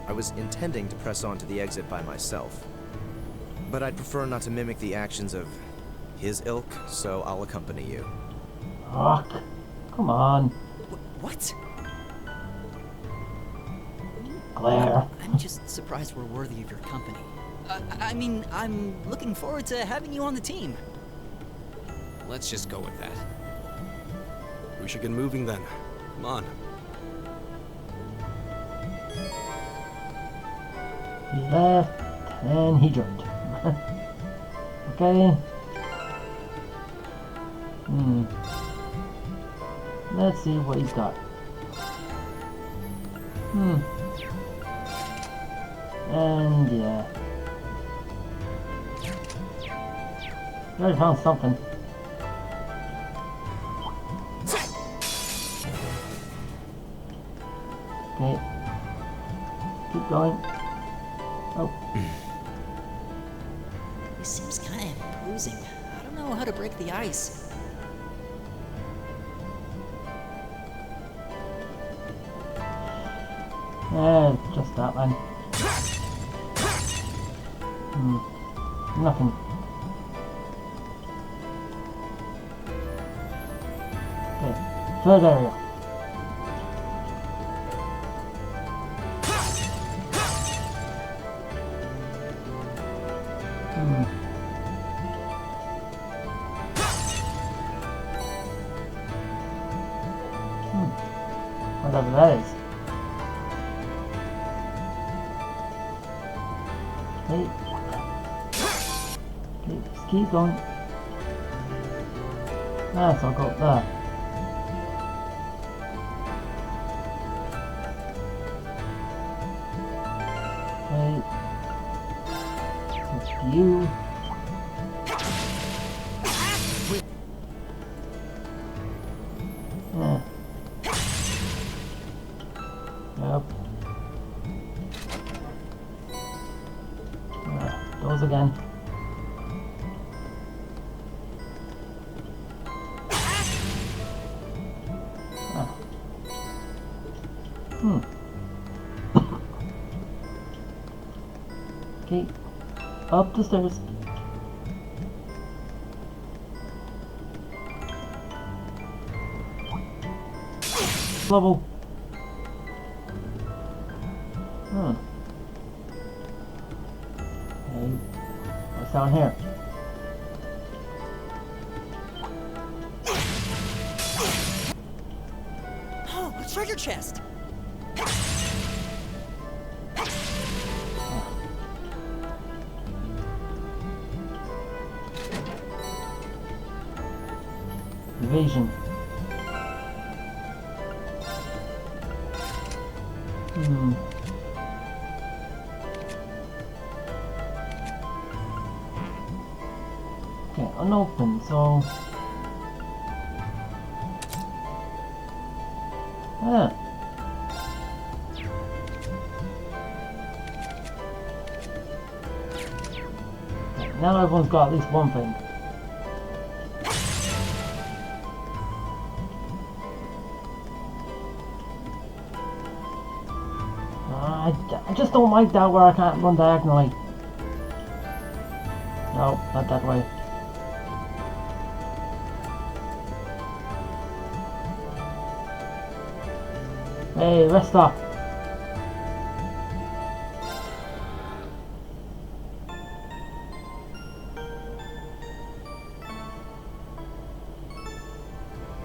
Speaker 6: I was intending to press on to the exit by myself, but I'd prefer not to mimic the actions of his ilk, so I'll accompany you.
Speaker 1: Fuck. Come on.
Speaker 8: What?
Speaker 1: Claire.
Speaker 8: I'm just surprised we're worthy of your company. I mean, I'm looking forward to having you on the team.
Speaker 2: Let's just go with that.
Speaker 9: We should get moving then. Come on.
Speaker 1: He left and he joined. Okay. Let's see what he's got. And yeah. I already found something. Okay. Keep going. Oh.
Speaker 8: This seems kind of imposing. I don't know how to break the ice.
Speaker 1: Just that one. Nothing. Okay, third area. Whatever that is. Okay. Okay, just keep going. So I'll go up there. Okay. It's you. Yeah. Yep. Those again. Okay, up the stairs. Level. Okay, what's down here?
Speaker 8: Oh, a treasure chest!
Speaker 1: Evasion. Okay, unopened, so... Yeah. Okay, now everyone's got at least one thing. I just don't like that where I can't run diagonally. No, not that way. Hey, rest up.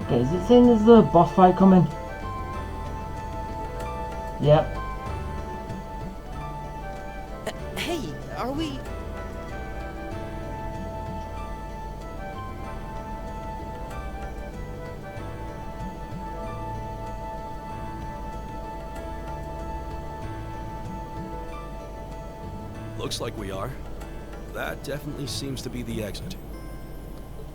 Speaker 1: Okay, is it saying there's a boss fight coming? Yep.
Speaker 8: Hey, are we...
Speaker 9: Looks like we are. That definitely seems to be the exit.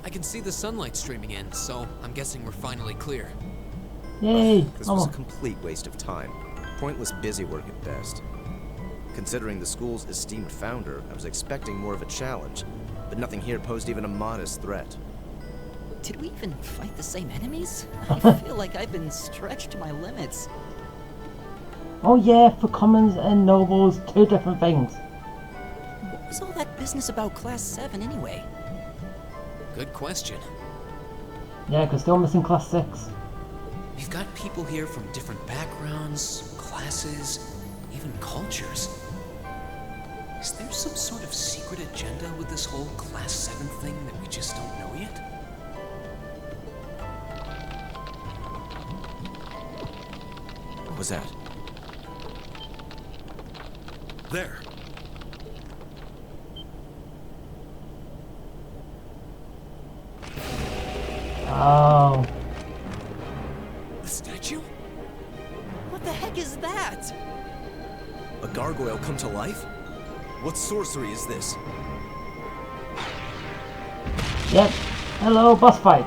Speaker 2: I can see the sunlight streaming in, so I'm guessing we're finally clear.
Speaker 1: Yay!
Speaker 6: This was a complete waste of time. Pointless busywork at best. Considering the school's esteemed founder, I was expecting more of a challenge, but nothing here posed even a modest threat.
Speaker 8: Did we even fight the same enemies? I feel like I've been stretched to my limits.
Speaker 1: Oh yeah, for commons and nobles, two different things.
Speaker 8: What was all that business about Class 7 anyway?
Speaker 2: Good question.
Speaker 1: Yeah, because still missing class 6.
Speaker 2: We've got people here from different backgrounds, classes, even cultures. Is there some sort of secret agenda with this whole Class 7 thing that we just don't know yet?
Speaker 6: What was that?
Speaker 9: There.
Speaker 1: Oh.
Speaker 2: The statue?
Speaker 8: What the heck is that?
Speaker 6: A gargoyle come to life? What sorcery is this?
Speaker 1: Yep. Hello, boss fight.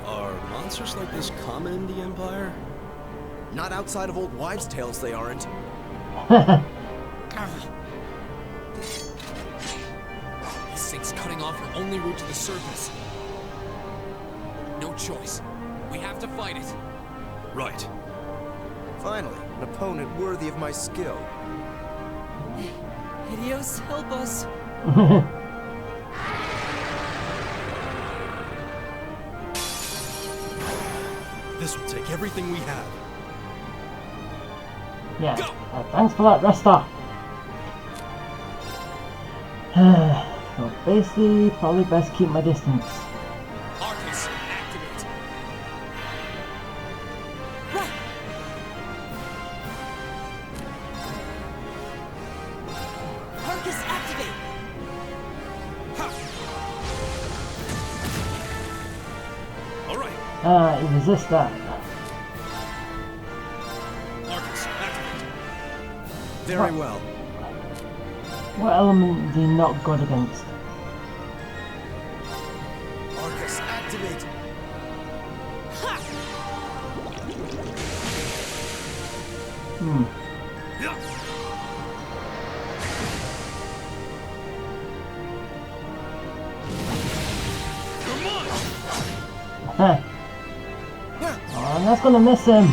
Speaker 9: Are monsters like this common in the Empire?
Speaker 6: Not outside of old wives' tales, they aren't.
Speaker 2: This thing's cutting off our only route to the surface. No choice. We have to fight it.
Speaker 9: Right.
Speaker 6: Finally, an opponent worthy of my skill.
Speaker 8: Idios, help us.
Speaker 9: This will take everything we have.
Speaker 1: Yeah. Thanks for that, Resta. So basically, probably best keep my distance.
Speaker 2: Arcus, activate.
Speaker 8: Right. Arcus, activate.
Speaker 9: All right.
Speaker 1: You resist that.
Speaker 9: Arcus, activate.
Speaker 6: Very well.
Speaker 1: What element is he not good against?
Speaker 6: Arcus, activate.
Speaker 1: Huh. Oh, and that's gonna miss him.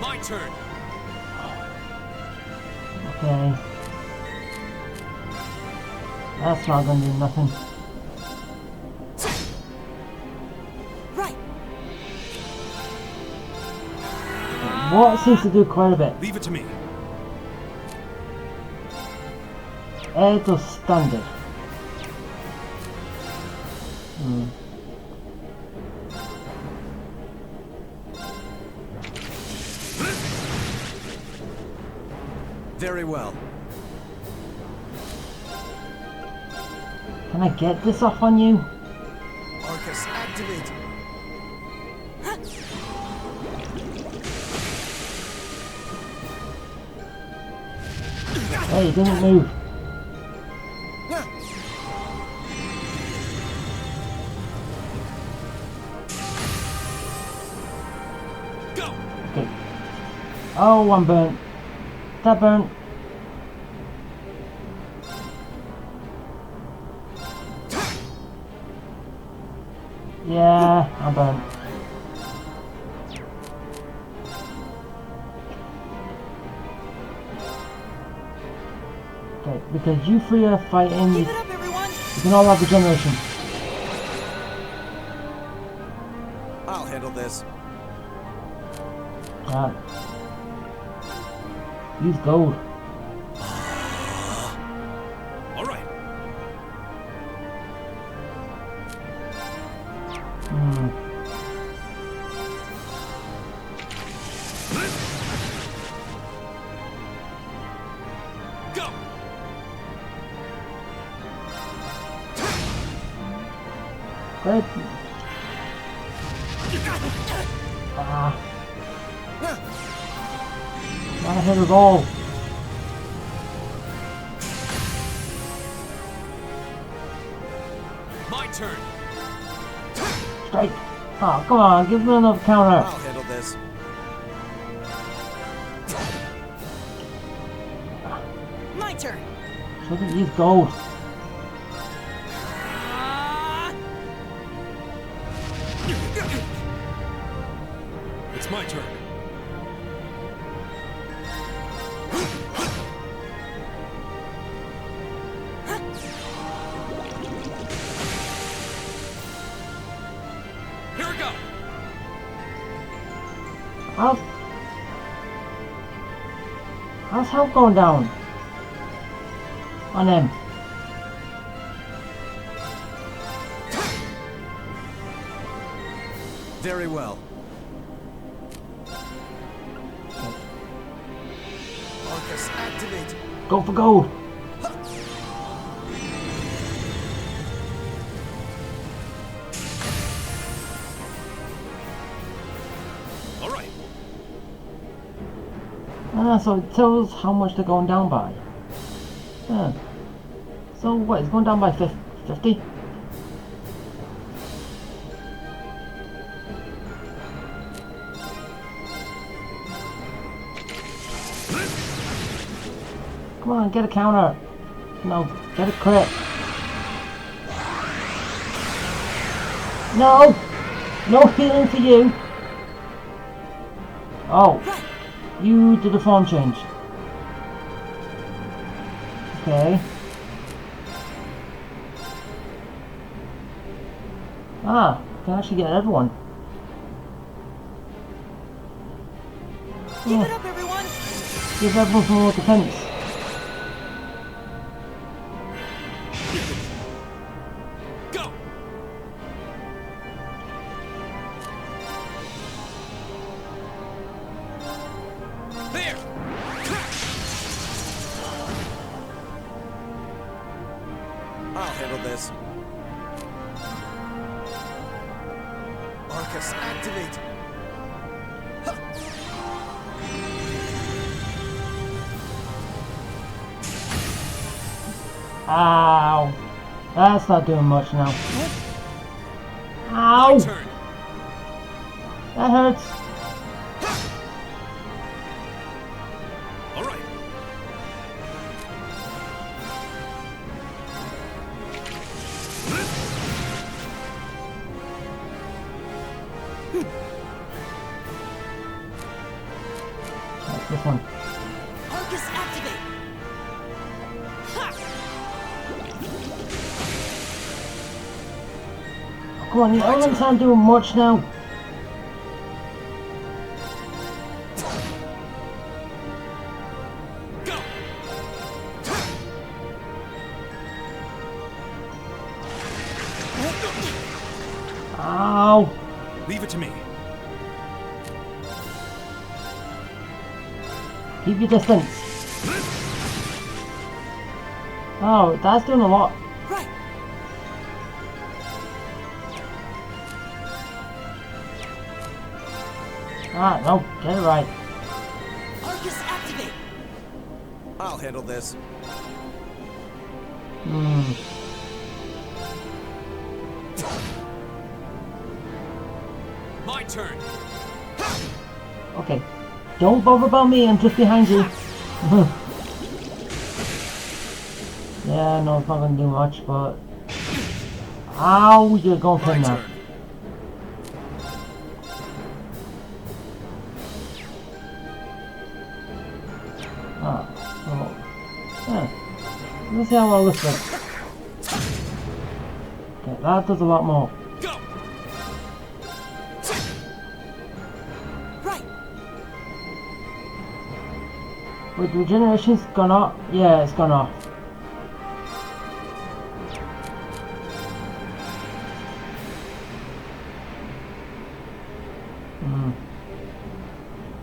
Speaker 2: My turn.
Speaker 1: Okay. That's not gonna do nothing.
Speaker 8: Right.
Speaker 1: What seems to do quite a bit.
Speaker 9: Leave it to me.
Speaker 1: Air does standard.
Speaker 6: Very well.
Speaker 1: Can I get this off on you?
Speaker 6: Arcus, activate.
Speaker 1: Hey, he didn't move.
Speaker 9: Go.
Speaker 1: Okay. Oh, I'm burnt. That burnt. Yeah, I'm burnt. Okay, because you three are fighting, you
Speaker 8: Give it up, everyone.
Speaker 1: can all have regeneration.
Speaker 6: I'll handle this.
Speaker 1: Use gold.
Speaker 9: All right. Go.
Speaker 1: Great. Ah. Not a hit at all.
Speaker 2: My turn.
Speaker 1: Strike. Oh, come on, give me another counter.
Speaker 6: I'll handle this.
Speaker 8: My turn.
Speaker 1: Shouldn't use gold.
Speaker 9: It's my turn. Here we go.
Speaker 1: How's health going down? On him.
Speaker 6: Very well. Arcus, activate.
Speaker 1: Go for gold.
Speaker 9: All right.
Speaker 1: So it tells how much they're going down by. Yeah. So what, it's going down by 50? Come on, get a counter. No, get a crit. No! No healing for you. Oh. You did a form change. Okay. Ah, can actually get everyone.
Speaker 8: Give it up, everyone!
Speaker 1: Give everyone some more defense.
Speaker 9: Go. There.
Speaker 6: I'll handle this. Arcus, activate.
Speaker 1: Ow. That's not doing much now.
Speaker 9: My
Speaker 1: Ow!
Speaker 9: turn.
Speaker 1: That hurts.
Speaker 9: All right.
Speaker 1: That's this one.
Speaker 8: Arcus, activate!
Speaker 1: Come on, you elements aren't doing much now.
Speaker 9: Go.
Speaker 1: Ow!
Speaker 9: Leave it to me.
Speaker 1: Keep your distance. Oh, that's doing a lot.
Speaker 8: Right!
Speaker 1: Ah, no, get it right.
Speaker 8: Arcus, activate!
Speaker 6: I'll handle this.
Speaker 2: My turn.
Speaker 1: Okay. Don't bother about me, I'm just behind you. Yeah, no, it's not gonna do much, but... Ow, you're going for
Speaker 9: My
Speaker 1: him now.
Speaker 9: turn.
Speaker 1: Ah, so... Yeah. Let's see how well this looks. Okay, that does a lot more.
Speaker 9: Go.
Speaker 8: Right!
Speaker 1: Wait, the regeneration's gone off? Yeah, it's gone off.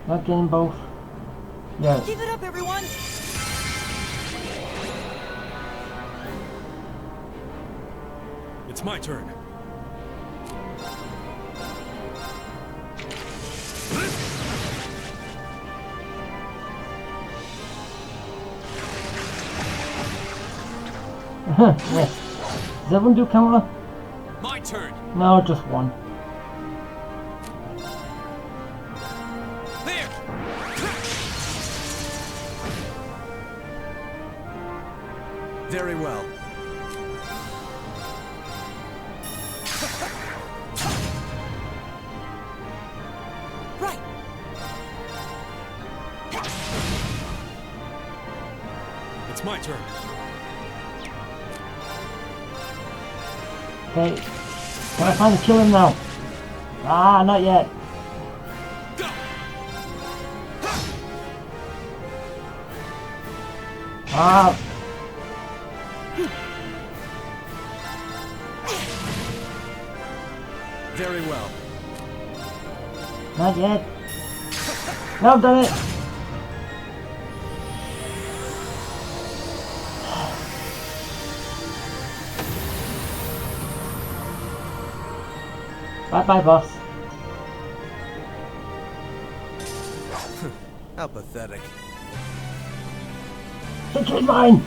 Speaker 1: Not getting both. Yes.
Speaker 8: Give it up, everyone!
Speaker 9: It's my turn.
Speaker 1: Yes. Does everyone do counter?
Speaker 2: My turn.
Speaker 1: No, just one.
Speaker 2: There.
Speaker 6: Very well.
Speaker 8: Right.
Speaker 9: It's my turn.
Speaker 1: Okay. Can I finally kill him now? Ah, not yet.
Speaker 2: Go.
Speaker 1: Ah.
Speaker 6: Very well.
Speaker 1: Not yet. No, I've done it. Bye-bye, boss.
Speaker 6: How pathetic.
Speaker 1: Victory's mine!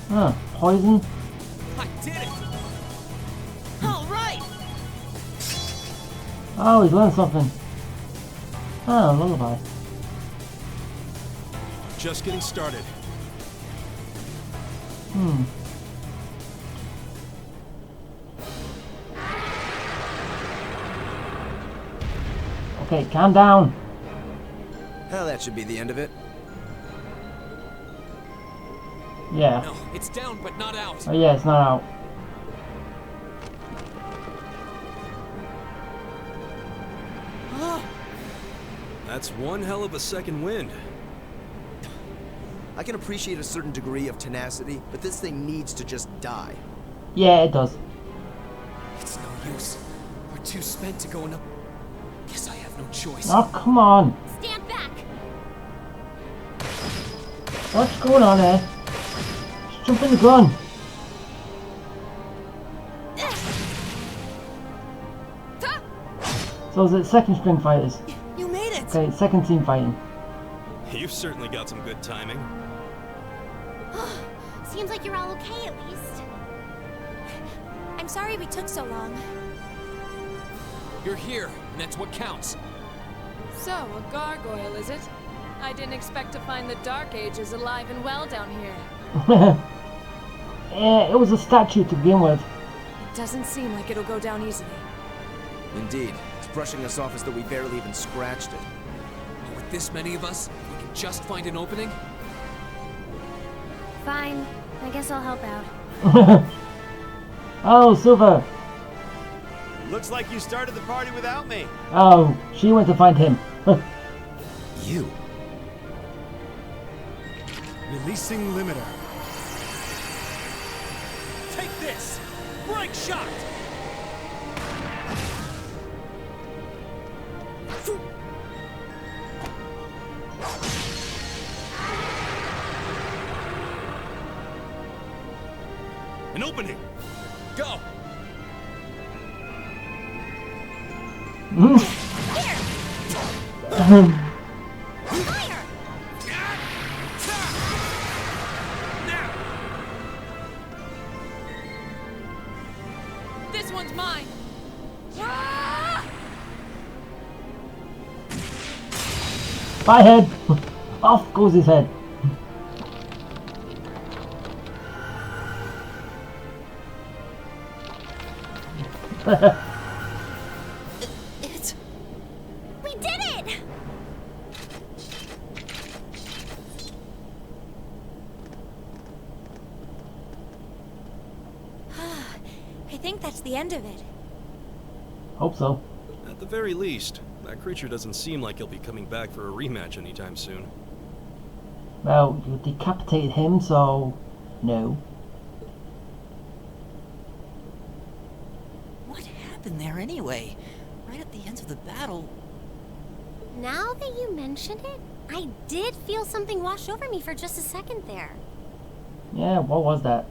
Speaker 1: Huh, poison?
Speaker 2: I did it.
Speaker 8: All right.
Speaker 1: Oh, he's learned something. Oh, lullaby.
Speaker 9: Just getting started.
Speaker 1: Okay, calm down.
Speaker 6: Well, that should be the end of it.
Speaker 1: Yeah.
Speaker 2: No, it's down but not out.
Speaker 1: Oh yeah, it's not out.
Speaker 9: That's one hell of a second wind.
Speaker 6: I can appreciate a certain degree of tenacity, but this thing needs to just die.
Speaker 1: Yeah, it does.
Speaker 2: It's no use. We're too spent to go in a... Guess I have no choice.
Speaker 1: Oh, come on.
Speaker 10: Stand back!
Speaker 1: What's going on there? Just jump in the gun. So is it second string fighters?
Speaker 8: You made it.
Speaker 1: Okay, second team fighting.
Speaker 9: You've certainly got some good timing.
Speaker 10: Seems like you're all okay at least.
Speaker 4: I'm sorry we took so long.
Speaker 2: You're here, and that's what counts.
Speaker 7: So, a gargoyle, is it? I didn't expect to find the Dark Ages alive and well down here.
Speaker 1: Yeah, it was a statue to begin with.
Speaker 7: It doesn't seem like it'll go down easily.
Speaker 6: Indeed. It's brushing us off as though we barely even scratched it.
Speaker 2: With this many of us, we can just find an opening.
Speaker 10: Fine. I guess I'll help out.
Speaker 1: Oh, Silver.
Speaker 5: Looks like you started the party without me.
Speaker 1: Oh, she went to find him.
Speaker 6: You?
Speaker 9: Releasing limiter. Take this! Break shot! An opening!
Speaker 2: Go!
Speaker 7: This one's mine!
Speaker 1: Bye, head. Off goes his head.
Speaker 10: We did it!
Speaker 4: I think that's the end of it.
Speaker 1: Hope so.
Speaker 9: At the very least, that creature doesn't seem like he'll be coming back for a rematch anytime soon.
Speaker 1: Well, you decapitated him, so no.
Speaker 8: What happened there anyway? Right at the end of the battle.
Speaker 10: Now that you mention it, I did feel something wash over me for just a second there.
Speaker 1: Yeah, what was that?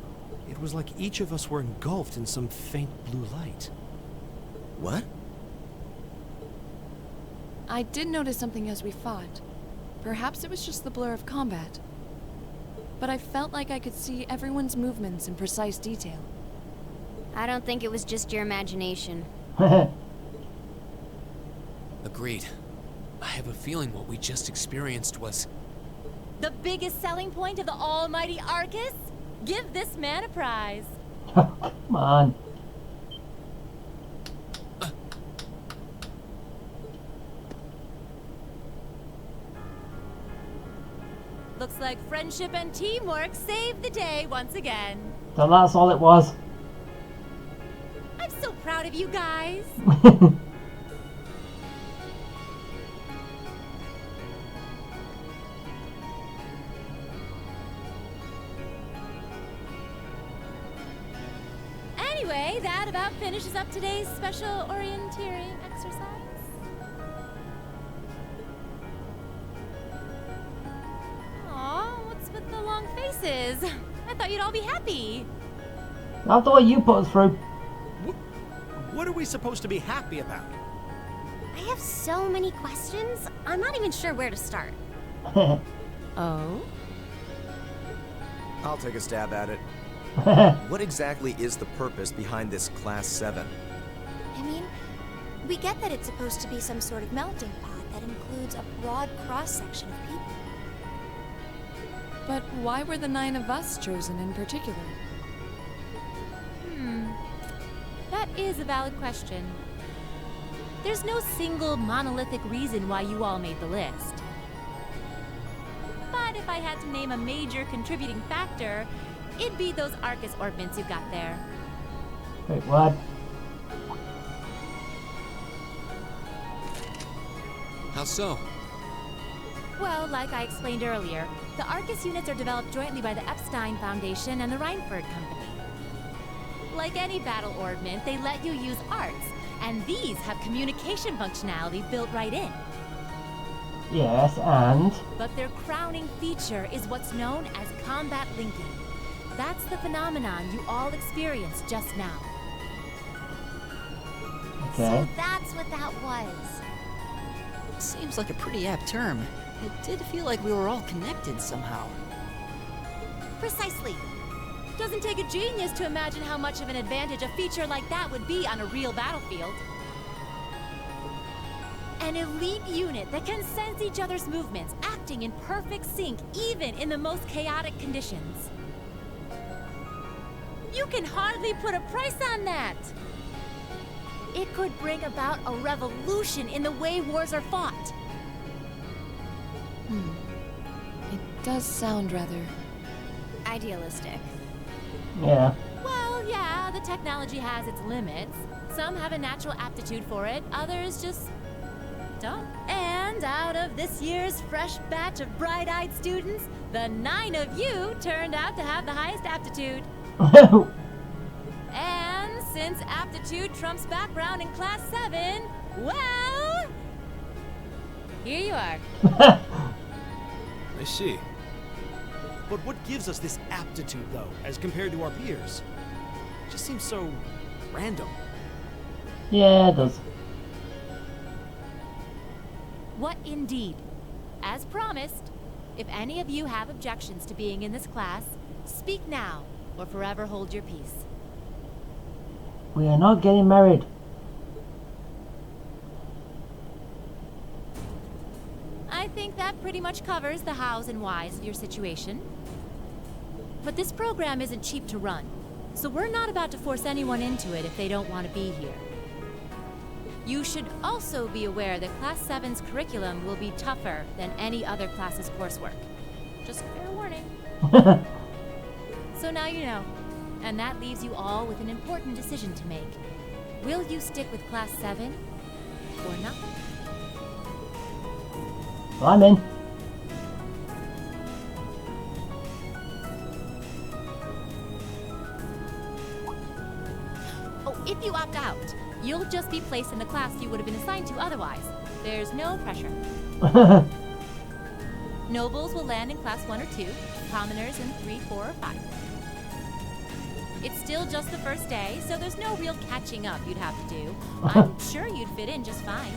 Speaker 5: It was like each of us were engulfed in some faint blue light.
Speaker 6: What?
Speaker 7: I did notice something as we fought. Perhaps it was just the blur of combat. but I felt like I could see everyone's movements in precise detail.
Speaker 10: I don't think it was just your imagination.
Speaker 2: Agreed. I have a feeling what we just experienced was...
Speaker 3: The biggest selling point of the almighty Arcus? Give this man a prize.
Speaker 1: Come on.
Speaker 3: Looks like friendship and teamwork saved the day once again.
Speaker 1: So that's all it was.
Speaker 3: I'm so proud of you guys. Anyway, that about finishes up today's special orienteering exercise. Aw, what's with the long faces? I thought you'd all be happy.
Speaker 1: After what you put us through.
Speaker 5: What are we supposed to be happy about?
Speaker 10: I have so many questions, I'm not even sure where to start.
Speaker 7: Oh?
Speaker 6: I'll take a stab at it. What exactly is the purpose behind this Class 7?
Speaker 4: I mean, we get that it's supposed to be some sort of melting pot that includes a broad cross-section of people.
Speaker 7: But why were the 9 of us chosen in particular?
Speaker 3: That is a valid question. There's no single monolithic reason why you all made the list. But if I had to name a major contributing factor, it'd be those Arcus orbments you've got there.
Speaker 1: Wait, what?
Speaker 2: How so?
Speaker 3: Well, like I explained earlier, the Arcus units are developed jointly by the Epstein Foundation and the Reinford Company. Like any battle orbment, they let you use arts, and these have communication functionality built right in.
Speaker 1: Yes, and?
Speaker 3: But their crowning feature is what's known as combat linking. That's the phenomenon you all experienced just now.
Speaker 1: Okay.
Speaker 10: So that's what that was.
Speaker 8: Seems like a pretty apt term. It did feel like we were all connected somehow.
Speaker 3: Precisely. Doesn't take a genius to imagine how much of an advantage a feature like that would be on a real battlefield. An elite unit that can sense each other's movements, acting in perfect sync even in the most chaotic conditions. You can hardly put a price on that! It could bring about a revolution in the way wars are fought.
Speaker 7: It does sound rather...
Speaker 10: Idealistic.
Speaker 1: Yeah.
Speaker 3: Well, yeah, the technology has its limits. Some have a natural aptitude for it, others just don't. And out of this year's fresh batch of bright-eyed students, the 9 of you turned out to have the highest aptitude. And since aptitude trumps background in Class 7, well, here you are.
Speaker 9: I see.
Speaker 5: But what gives us this aptitude, though, as compared to our peers? It just seems so random.
Speaker 1: Yeah, it does.
Speaker 3: What indeed? As promised, if any of you have objections to being in this class, speak now or forever hold your peace.
Speaker 1: We are not getting married.
Speaker 3: I think that pretty much covers the hows and whys of your situation. But this program isn't cheap to run, so we're not about to force anyone into it if they don't want to be here. You should also be aware that Class 7's curriculum will be tougher than any other class's coursework. Just fair warning. So now you know, and that leaves you all with an important decision to make. Will you stick with Class 7 or not?
Speaker 1: Well, I'm in.
Speaker 3: Oh, if you opt out, you'll just be placed in the class you would have been assigned to otherwise. There's no pressure. Nobles will land in Class 1 or 2, commoners in 3, 4, or 5. It's still just the first day, so there's no real catching up you'd have to do. I'm sure you'd fit in just fine.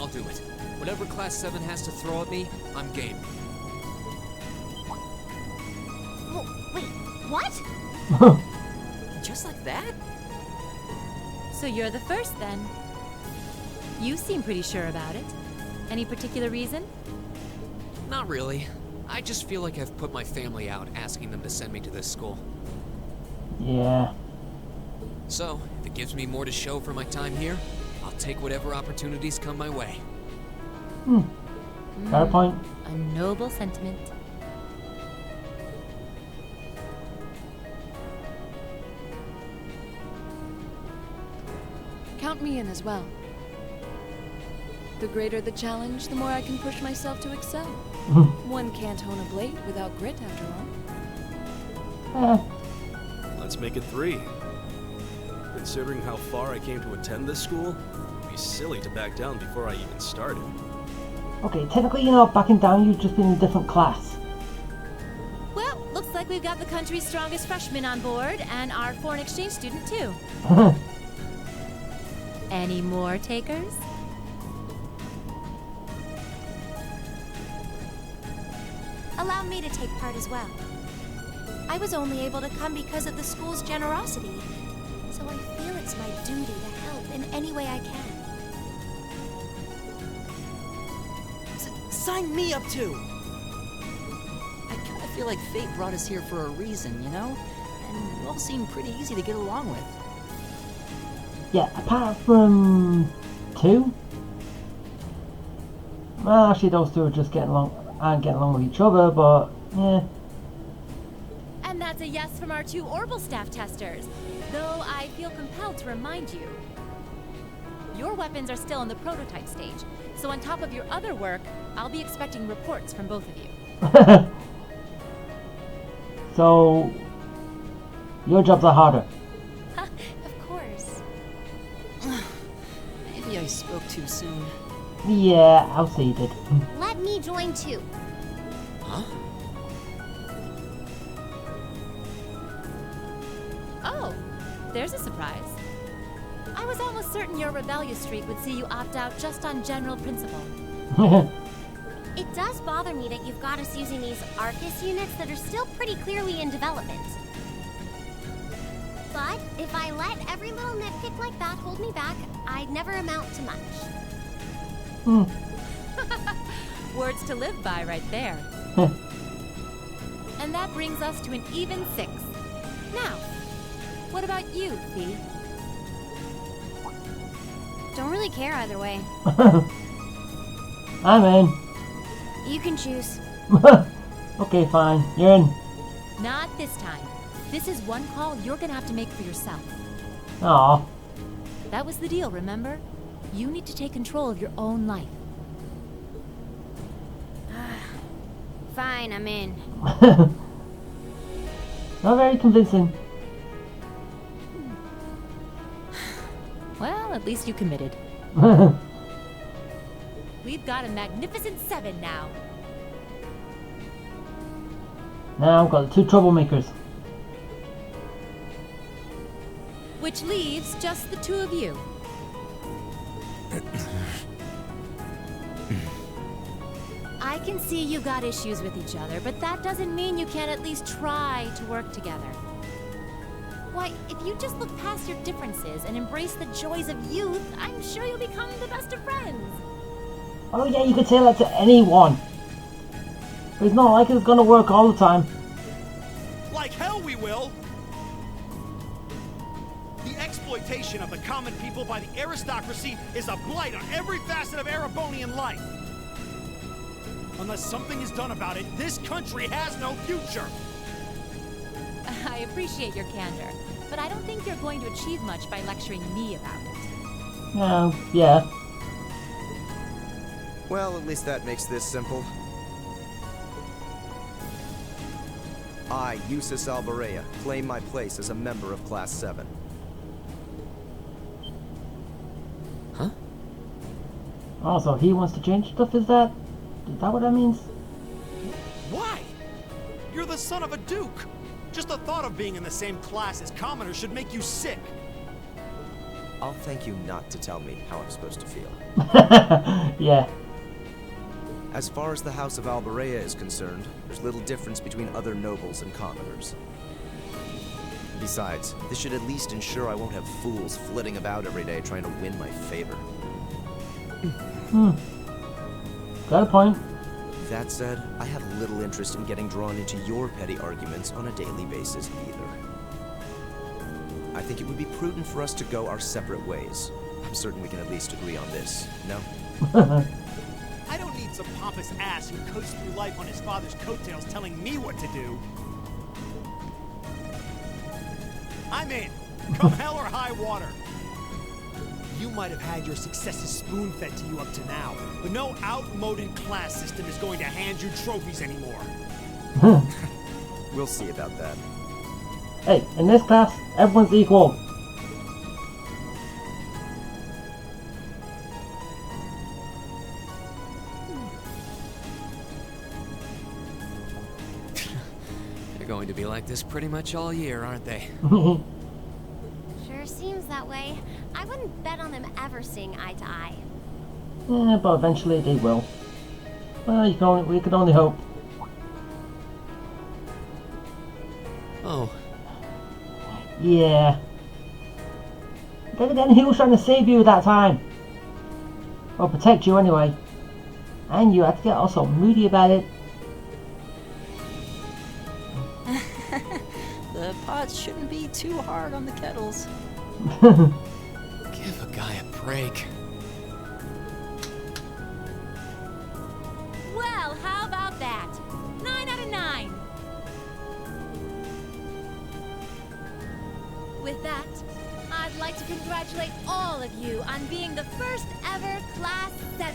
Speaker 2: I'll do it. Whatever Class 7 has to throw at me, I'm game.
Speaker 10: Oh, wait, what?
Speaker 8: Just like that?
Speaker 3: So you're the first then. You seem pretty sure about it. Any particular reason?
Speaker 2: Not really. I just feel like I've put my family out asking them to send me to this school.
Speaker 1: Yeah.
Speaker 2: So, if it gives me more to show for my time here, I'll take whatever opportunities come my way.
Speaker 1: Fair point.
Speaker 3: A noble sentiment.
Speaker 7: Count me in as well. The greater the challenge, the more I can push myself to excel. One can't hone a blade without grit, after all.
Speaker 9: Let's make it 3. Considering how far I came to attend this school, it'd be silly to back down before I even started.
Speaker 1: Okay, technically you're not backing down, you've just been in a different class.
Speaker 3: Well, looks like we've got the country's strongest freshman on board, and our foreign exchange student too. Any more takers?
Speaker 4: Allow me to take part as well. I was only able to come because of the school's generosity, so I feel it's my duty to help in any way I can.
Speaker 8: Sign me up too! I kind of feel like fate brought us here for a reason, you know? And you all seem pretty easy to get along with.
Speaker 1: Yeah, apart from 2. Well, actually those 2 are just aren't getting along with each other, but yeah.
Speaker 3: And that's a yes from our 2 Orbital staff testers. Though I feel compelled to remind you, your weapons are still in the prototype stage. So on top of your other work, I'll be expecting reports from both of you.
Speaker 1: So your jobs are harder.
Speaker 4: Of course.
Speaker 8: Maybe I spoke too soon.
Speaker 1: Yeah, I'll say you did.
Speaker 10: Let me join too.
Speaker 2: Huh?
Speaker 3: Oh, there's a surprise. I was almost certain your rebellious streak would see you opt out just on general principle.
Speaker 10: It does bother me that you've got us using these Arcus units that are still pretty clearly in development. But if I let every little nitpick like that hold me back, I'd never amount to much.
Speaker 3: Words to live by right there. And that brings us to an even 6. Now, what about you, Fee?
Speaker 10: Don't really care either way.
Speaker 1: I'm in.
Speaker 10: You can choose.
Speaker 1: Okay, fine. You're in.
Speaker 3: Not this time. This is one call you're gonna have to make for yourself.
Speaker 1: Aw.
Speaker 3: That was the deal, remember? You need to take control of your own life.
Speaker 10: Fine, I'm in.
Speaker 1: Not very convincing.
Speaker 3: Well, at least you committed. We've got a magnificent 7 now.
Speaker 1: Now I've got the 2 troublemakers.
Speaker 3: Which leaves just the 2 of you. I can see you got issues with each other, but that doesn't mean you can't at least try to work together. Why, if you just look past your differences and embrace the joys of youth, I'm sure you'll become the best of friends.
Speaker 1: Oh yeah, you could say that to anyone. But it's not like it's gonna work all the time.
Speaker 11: Like hell we will! The exploitation of the common people by the aristocracy is a blight on every facet of Erebonian life. Unless something is done about it, this country has no future!
Speaker 3: I appreciate your candor, but I don't think you're going to achieve much by lecturing me about it.
Speaker 1: Yeah.
Speaker 6: Well, at least that makes this simple. I, Eustace Alvarea, claim my place as a member of Class 7.
Speaker 2: Huh?
Speaker 1: Also, he wants to change stuff, is that what that means?
Speaker 11: Why? You're the son of a duke! Just the thought of being in the same class as commoners should make you sick.
Speaker 6: I'll thank you not to tell me how I'm supposed to feel.
Speaker 1: Yeah.
Speaker 6: As far as the House of Alberea is concerned, there's little difference between other nobles and commoners. Besides, this should at least ensure I won't have fools flitting about every day trying to win my favor.
Speaker 1: Got a point.
Speaker 6: That said, I have little interest in getting drawn into your petty arguments on a daily basis either. I think it would be prudent for us to go our separate ways. I'm certain we can at least agree on this, no?
Speaker 11: I don't need some pompous ass who coasts through life on his father's coattails telling me what to do. I'm in. Come hell or high water. You might have had your successes spoon-fed to you up to now, but no outmoded class system is going to hand you trophies anymore.
Speaker 6: We'll see about that.
Speaker 1: Hey, in this class, everyone's equal.
Speaker 2: They're going to be like this pretty much all year, aren't they?
Speaker 10: Sure seems that way. I wouldn't bet on them ever seeing eye to eye.
Speaker 1: Yeah, but eventually they will. Well, we can only hope.
Speaker 2: Oh.
Speaker 1: Yeah. Then again, he was trying to save you that time. Or protect you anyway. And you had to get also moody about it.
Speaker 8: The pots shouldn't be too hard on the kettles.
Speaker 2: Give a guy a break.
Speaker 3: Well, how about that? 9 out of 9. With that, I'd like to congratulate all of you on being the first ever Class 7.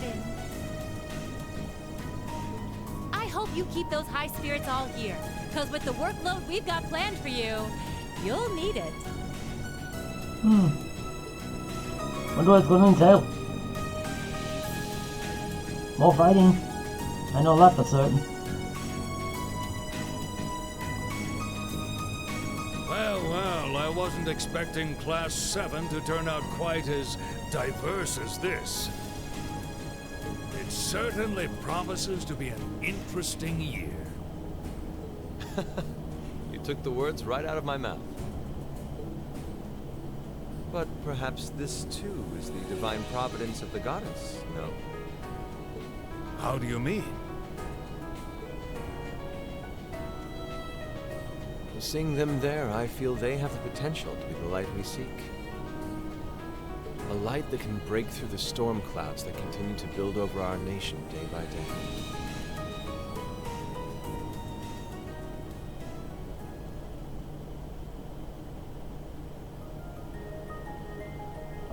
Speaker 3: I hope you keep those high spirits all year, because with the workload we've got planned for you, you'll need it.
Speaker 1: Wonder what it's going to entail. More fighting. I know that for certain.
Speaker 12: Well, I wasn't expecting Class 7 to turn out quite as diverse as this. It certainly promises to be an interesting year.
Speaker 13: You took the words right out of my mouth. But perhaps this too is the divine providence of the goddess, no?
Speaker 12: How do you mean?
Speaker 13: Seeing them there, I feel they have the potential to be the light we seek. A light that can break through the storm clouds that continue to build over our nation day by day.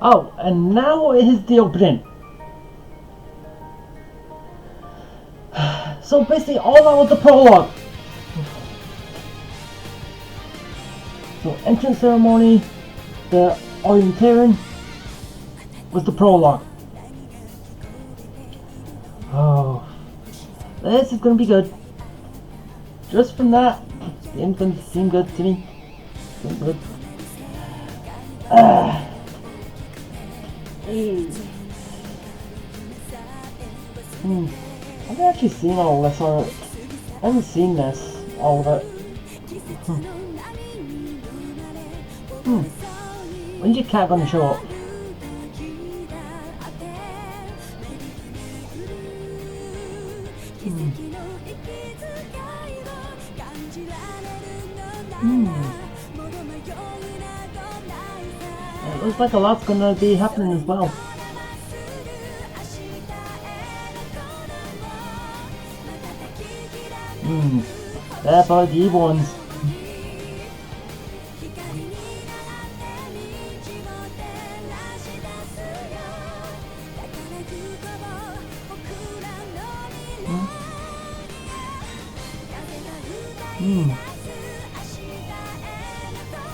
Speaker 1: Oh, and now it is the opening. So basically all that was the prologue. So entrance ceremony, the orienteering was the prologue. Oh, this is going to be good. Just from that, the infants seem good to me. Seem good. I've actually seen all this, or I haven't seen this, all of it. When's your cat gonna show up? It looks like a lot's gonna be happening as well. They're probably the evil ones.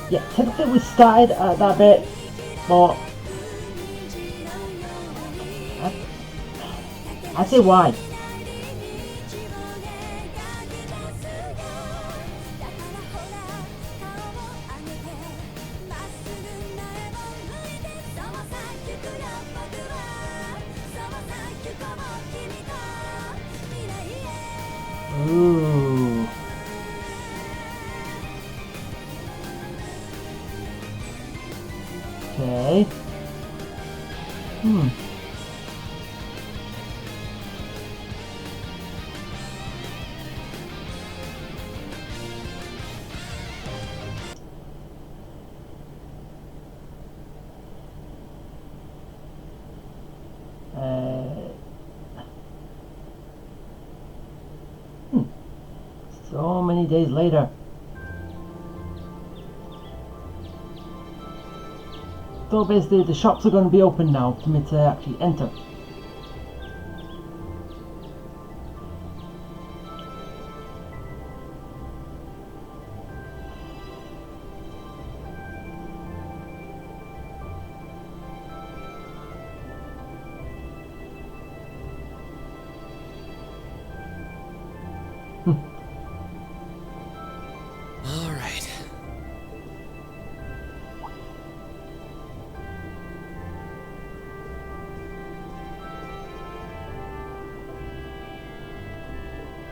Speaker 1: Yeah, technically we started at that bit, but I say why. Okay. Hmm. So many days later. So basically the shops are going to be open now for me to actually enter.
Speaker 2: All right.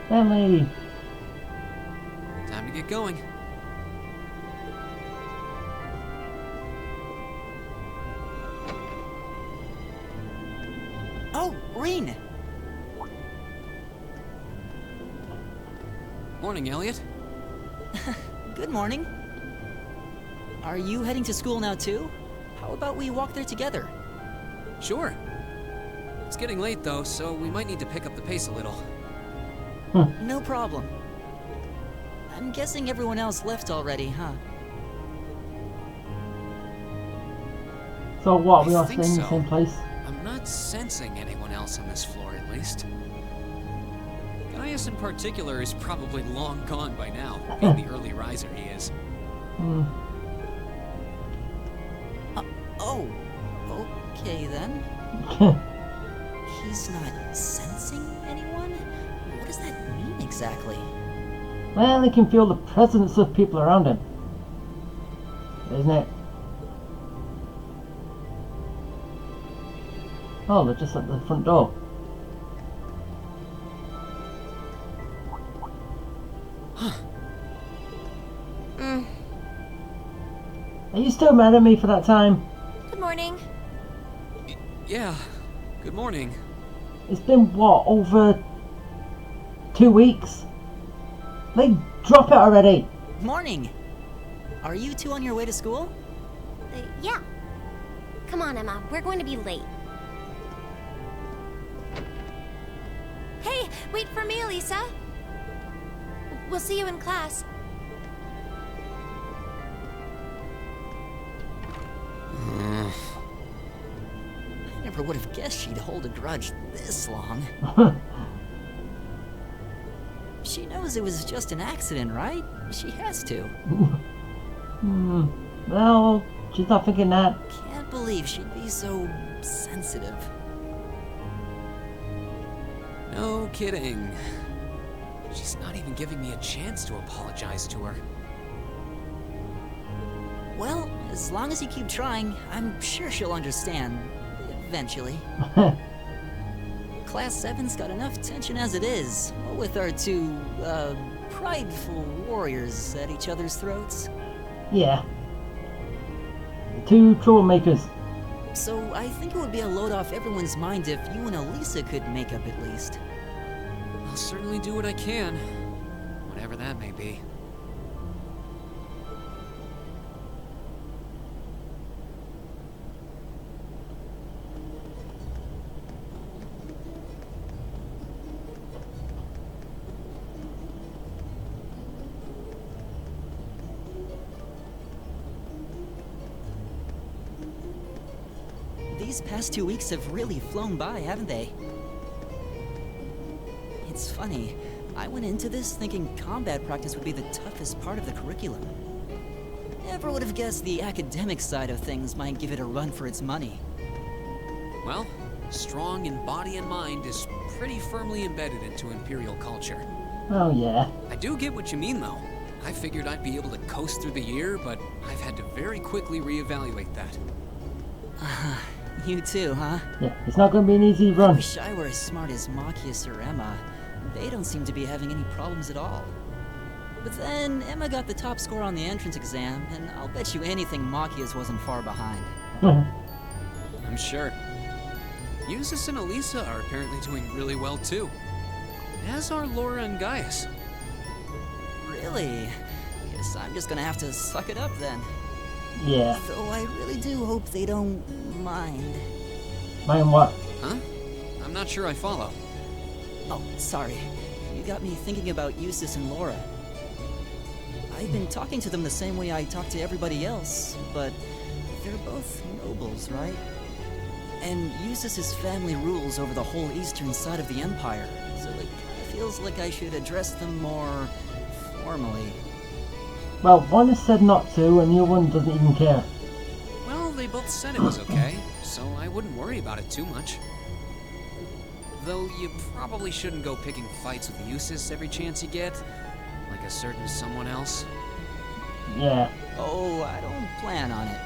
Speaker 1: Family.
Speaker 2: Time to get going.
Speaker 8: Oh, Reen!
Speaker 2: Morning, Elliot.
Speaker 8: Good morning. Are you heading to school now too? How about we walk there together?
Speaker 2: Sure. It's getting late though, so we might need to pick up the pace a little.
Speaker 8: No problem. I'm guessing everyone else left already, huh?
Speaker 1: So what, we
Speaker 2: I
Speaker 1: all
Speaker 2: think
Speaker 1: staying in the
Speaker 2: so.
Speaker 1: same place?
Speaker 2: I'm not sensing anyone else on this floor, at least. Gaius in particular is probably long gone by now, being the early riser he is.
Speaker 8: Oh, okay then. He's not sensing anyone? What does that mean exactly?
Speaker 1: Well, he can feel the presence of people around him. Isn't it? Oh, they're just at the front door. Are you still mad at me for that time?
Speaker 4: Good morning.
Speaker 2: Yeah. Good morning.
Speaker 1: It's been, what, over 2 weeks? Like, drop it already.
Speaker 8: Morning! Are you two on your way to school?
Speaker 10: Yeah. Come on, Emma. We're going to be late.
Speaker 4: Hey, wait for me, Lisa. We'll see you in class.
Speaker 8: I never would have guessed she'd hold a grudge this long. She knows it was just an accident, right? She has to.
Speaker 1: Well, she's not thinking that.
Speaker 8: Can't believe she'd be so sensitive.
Speaker 2: No kidding. She's not even giving me a chance to apologize to her.
Speaker 8: Well, as long as you keep trying, I'm sure she'll understand. Eventually. Class 7's got enough tension as it is, with our two, prideful warriors at each other's throats.
Speaker 1: Yeah. The two troublemakers.
Speaker 8: So I think it would be a load off everyone's mind if you and Elisa could make up at least.
Speaker 2: I'll certainly do what I can, whatever that may be.
Speaker 8: These past 2 weeks have really flown by, haven't they? It's funny, I went into this thinking combat practice would be the toughest part of the curriculum. Never would have guessed the academic side of things might give it a run for its money.
Speaker 2: Well, strong in body and mind is pretty firmly embedded into Imperial culture.
Speaker 1: Oh yeah.
Speaker 2: I do get what you mean, though. I figured I'd be able to coast through the year, but I've had to very quickly reevaluate that.
Speaker 8: You too, huh?
Speaker 1: Yeah, it's not going to be an easy
Speaker 8: I
Speaker 1: run.
Speaker 8: wish I were as smart as Machias or Emma. They don't seem to be having any problems at all. But then, Emma got the top score on the entrance exam, and I'll bet you anything Machias wasn't far behind.
Speaker 2: I'm sure. Eustace and Elisa are apparently doing really well too. As are Laura and Gaius.
Speaker 8: Really? Guess I'm just gonna have to suck it up then.
Speaker 1: Yeah.
Speaker 8: Though I really do hope they don't mind.
Speaker 1: Mind what?
Speaker 2: Huh? I'm not sure I follow.
Speaker 8: Oh, sorry. You got me thinking about Eustace and Laura. I've been talking to them the same way I talk to everybody else, but they're both nobles, right? And Eustace's family rules over the whole eastern side of the Empire, so it kind of feels like I should address them more formally.
Speaker 1: Well, one has said not to, and the other one doesn't even care.
Speaker 2: Well, they both said it was okay, so I wouldn't worry about it too much. Though you probably shouldn't go picking fights with Eustace every chance you get, like a certain someone else.
Speaker 1: Yeah.
Speaker 8: Oh, I don't plan on it.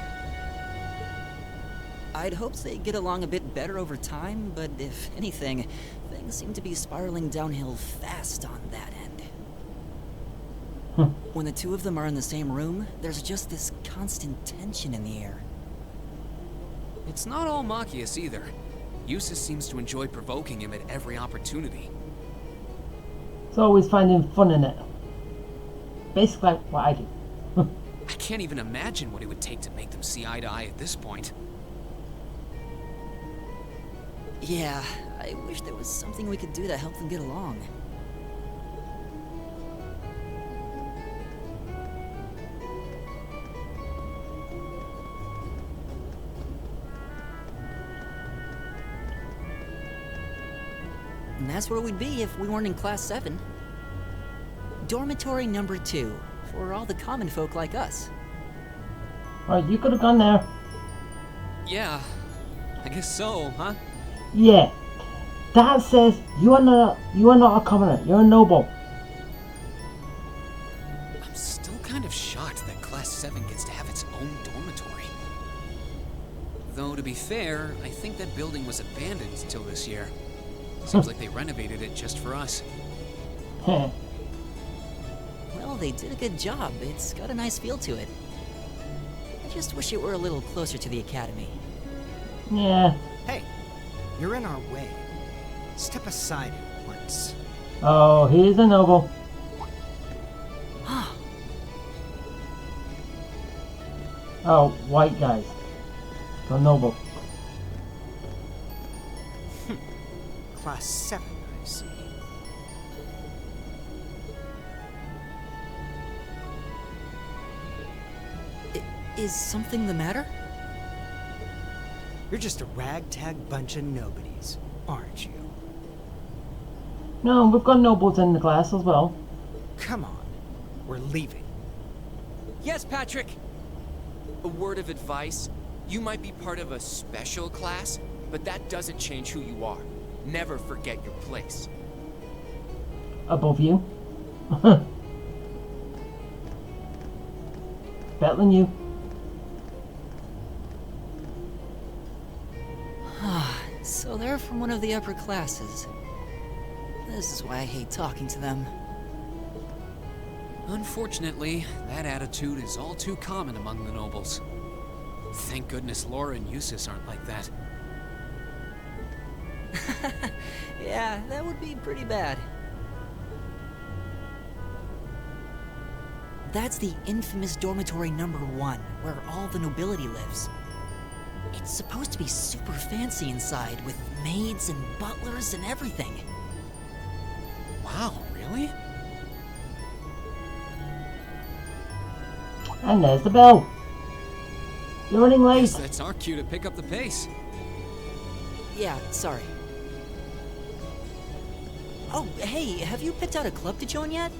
Speaker 8: I'd hoped they'd get along a bit better over time, but if anything, things seem to be spiraling downhill fast on that end. When the two of them are in the same room, there's just this constant tension in the air.
Speaker 2: It's not all Machias either. Eustace seems to enjoy provoking him at every opportunity.
Speaker 1: It's always finding fun in it. Basically like what I do.
Speaker 2: I can't even imagine what it would take to make them see eye to eye at this point.
Speaker 8: Yeah, I wish there was something we could do to help them get along. And that's where we'd be if we weren't in Class 7. Dormitory number 2, for all the common folk like us.
Speaker 1: Right, you could have gone there.
Speaker 2: Yeah, I guess so, huh?
Speaker 1: Yeah. That says you are not a commoner, you're a noble.
Speaker 2: I'm still kind of shocked that Class 7 gets to have its own dormitory. Though, to be fair, I think that building was abandoned till this year. Seems like they renovated it just for us.
Speaker 8: Well, they did a good job. It's got a nice feel to it. I just wish it were a little closer to the academy.
Speaker 1: Yeah.
Speaker 11: Hey, you're in our way. Step aside once.
Speaker 1: Oh, he's a noble. Oh, white guys. So noble.
Speaker 11: Class 7, I see.
Speaker 8: Is something the matter?
Speaker 11: You're just a ragtag bunch of nobodies, aren't you?
Speaker 1: No, we've got nobles in the class as well.
Speaker 11: Come on, we're leaving.
Speaker 14: Yes, Patrick! A word of advice. You might be part of a special class, but that doesn't change who you are. Never forget your place.
Speaker 1: Above you. Better than you.
Speaker 8: So they're from one of the upper classes. This is why I hate talking to them.
Speaker 2: Unfortunately, that attitude is all too common among the nobles. Thank goodness Laura and Eustace aren't like that.
Speaker 8: Yeah, that would be pretty bad. That's the infamous dormitory number 1, where all the nobility lives. It's supposed to be super fancy inside, with maids and butlers and everything.
Speaker 2: Wow, really?
Speaker 1: And there's the bell. You're running late.
Speaker 2: Guess that's our cue to pick up the pace.
Speaker 8: Yeah, sorry. Oh, hey, have you picked out a club to join yet?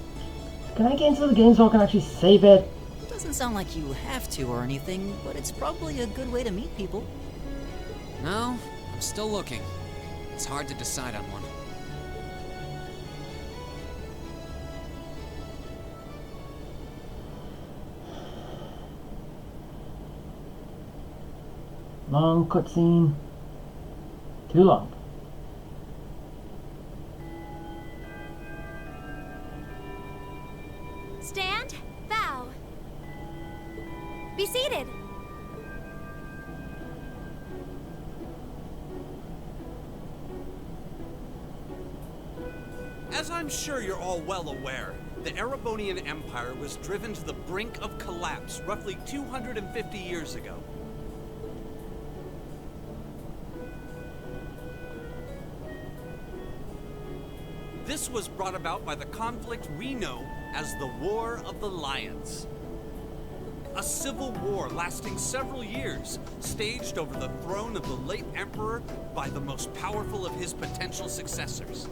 Speaker 1: Can I get into the game so I can actually save it?
Speaker 8: Doesn't sound like you have to or anything, but it's probably a good way to meet people.
Speaker 2: No, I'm still looking. It's hard to decide on one.
Speaker 1: Long cutscene. Too long.
Speaker 4: Stand, bow. Be seated.
Speaker 15: As I'm sure you're all well aware, the Erebonian Empire was driven to the brink of collapse roughly 250 years ago. This was brought about by the conflict we know as the War of the Lions. A civil war lasting several years, staged over the throne of the late Emperor by the most powerful of his potential successors.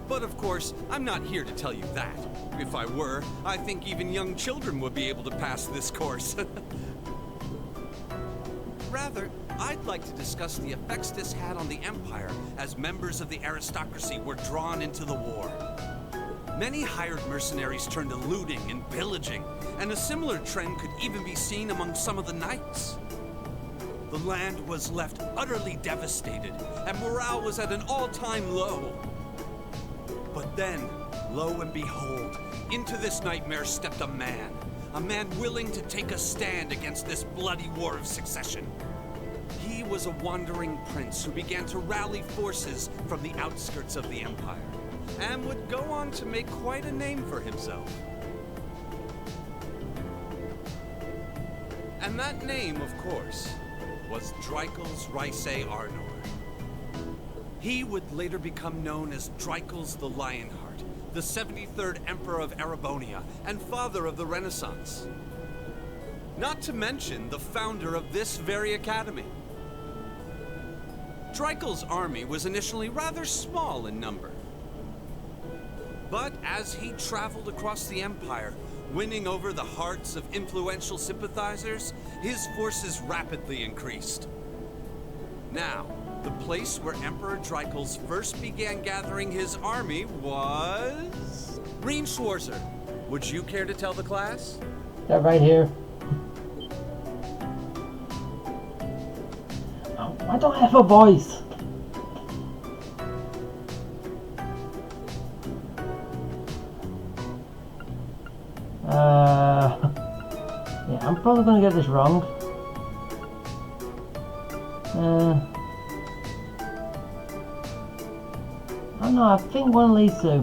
Speaker 15: But of course, I'm not here to tell you that. If I were, I think even young children would be able to pass this course. Rather, I'd like to discuss the effects this had on the Empire as members of the aristocracy were drawn into the war. Many hired mercenaries turned to looting and pillaging, and a similar trend could even be seen among some of the knights. The land was left utterly devastated, and morale was at an all-time low. But then, lo and behold, into this nightmare stepped a man willing to take a stand against this bloody war of succession. He was a wandering prince who began to rally forces from the outskirts of the Empire, and would go on to make quite a name for himself. And that name, of course, was Drycles Ricey Arnor. He would later become known as Drycles the Lionheart, the 73rd Emperor of Erebonia, and father of the Renaissance. Not to mention the founder of this very academy. Drycles' army was initially rather small in number. But as he traveled across the Empire, winning over the hearts of influential sympathizers, his forces rapidly increased. Now, the place where Emperor Drycles first began gathering his army was... Green Schwarzer, would you care to tell the class?
Speaker 1: That right here. Oh, I don't have a voice. Yeah, I'm probably gonna get this wrong. Oh no, I think one of these two.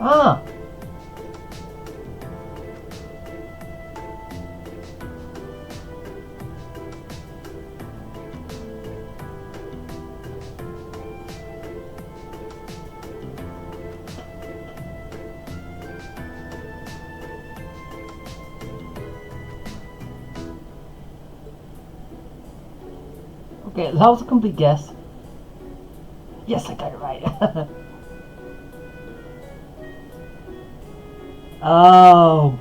Speaker 1: Ah! Okay, that was a complete guess. Yes, I got it right. Oh,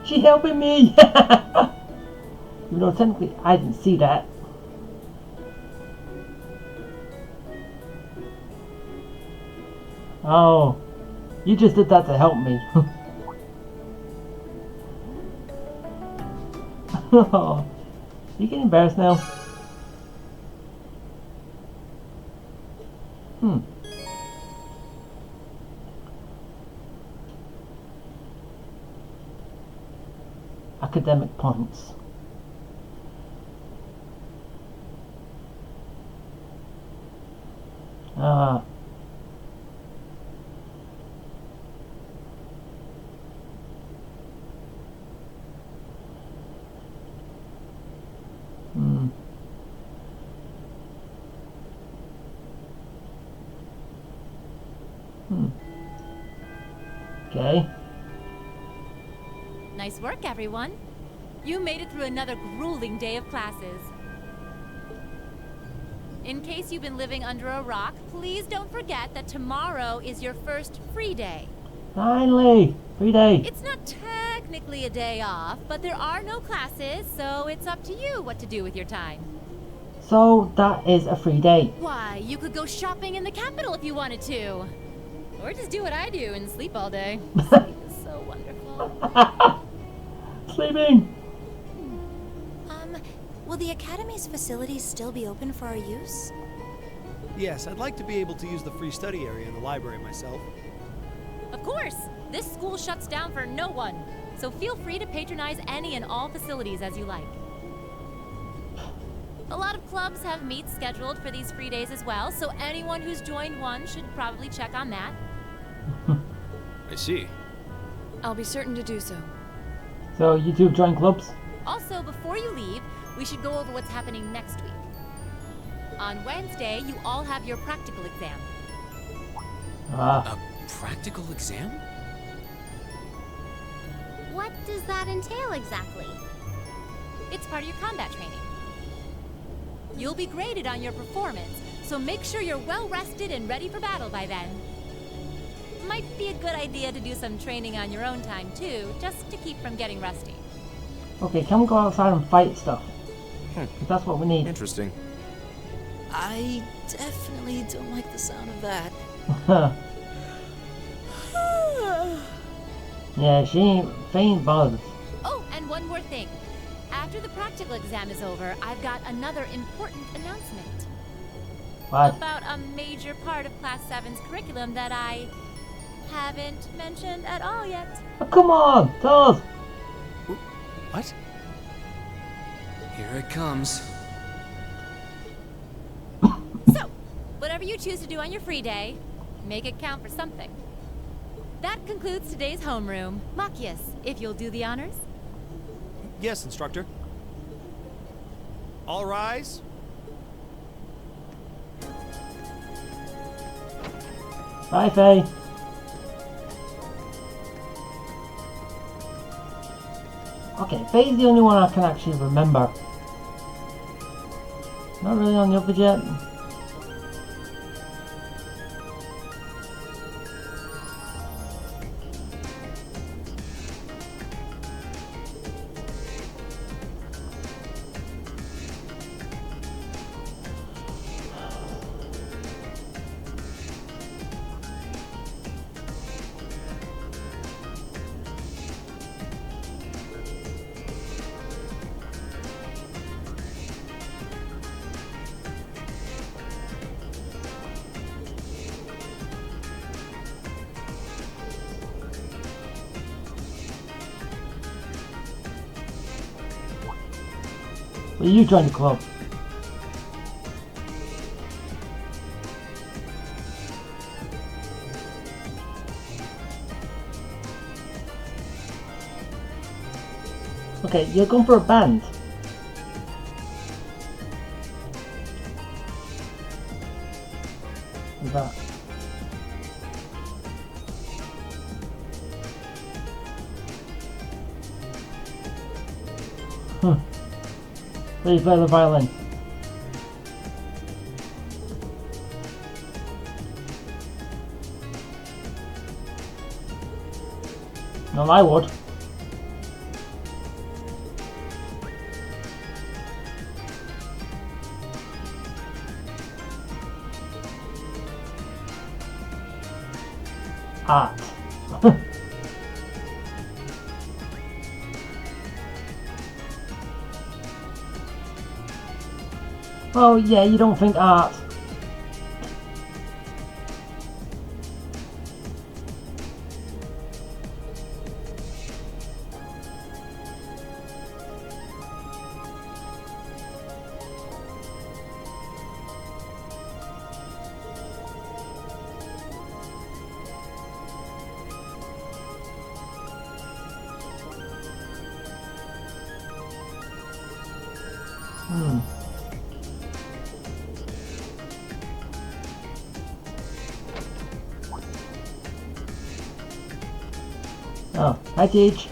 Speaker 1: she's helping me. Even though technically I didn't see that. Oh, you just did that to help me. Oh, you getting embarrassed now? Academic points. Ah. Okay.
Speaker 3: Nice work, everyone. You made it through another grueling day of classes. In case you've been living under a rock, please don't forget that tomorrow is your first free day.
Speaker 1: Finally! Free day!
Speaker 3: It's not technically a day off, but there are no classes, so it's up to you what to do with your time.
Speaker 1: So, that is a free day.
Speaker 3: Why, you could go shopping in the capital if you wanted to. Or just do what I do and sleep all day. Sleep is so wonderful.
Speaker 1: Sleeping!
Speaker 4: Will the Academy's facilities still be open for our use?
Speaker 11: Yes, I'd like to be able to use the free study area in the library myself.
Speaker 3: Of course! This school shuts down for no one. so feel free to patronize any and all facilities as you like. A lot of clubs have meets scheduled for these free days as well, so anyone who's joined one should probably check on that.
Speaker 9: I see.
Speaker 7: I'll be certain to do so.
Speaker 1: So you two join clubs?
Speaker 3: Also, before you leave, we should go over what's happening next week. On Wednesday, you all have your practical exam.
Speaker 2: A practical exam?
Speaker 10: What does that entail exactly?
Speaker 3: It's part of your combat training. You'll be graded on your performance, so make sure you're well rested and ready for battle by then. Might be a good idea to do some training on your own time too, just to keep from getting rusty.
Speaker 1: Okay, can we go outside and fight stuff? 'Cause that's what we need.
Speaker 6: Interesting.
Speaker 8: I definitely don't like the sound of that.
Speaker 1: Yeah, she ain't bothered.
Speaker 3: Oh, and one more thing. After the practical exam is over, I've got another important announcement.
Speaker 1: What?
Speaker 3: About a major part of Class 7's curriculum that I haven't mentioned at all yet.
Speaker 1: Oh, come on, tell us.
Speaker 2: What? Here it comes.
Speaker 3: So, whatever you choose to do on your free day, make it count for something. That concludes today's homeroom. Machias, if you'll do the honors.
Speaker 11: Yes, instructor. All rise.
Speaker 1: Bye, Faye. Okay, Faye's the only one I can actually remember. Not really on the others yet. Well, you join the club. Okay, you're going for a band. What's that? Please play the violin. No, I would. Art. Oh yeah, you don't think art. Oh, hi Teach.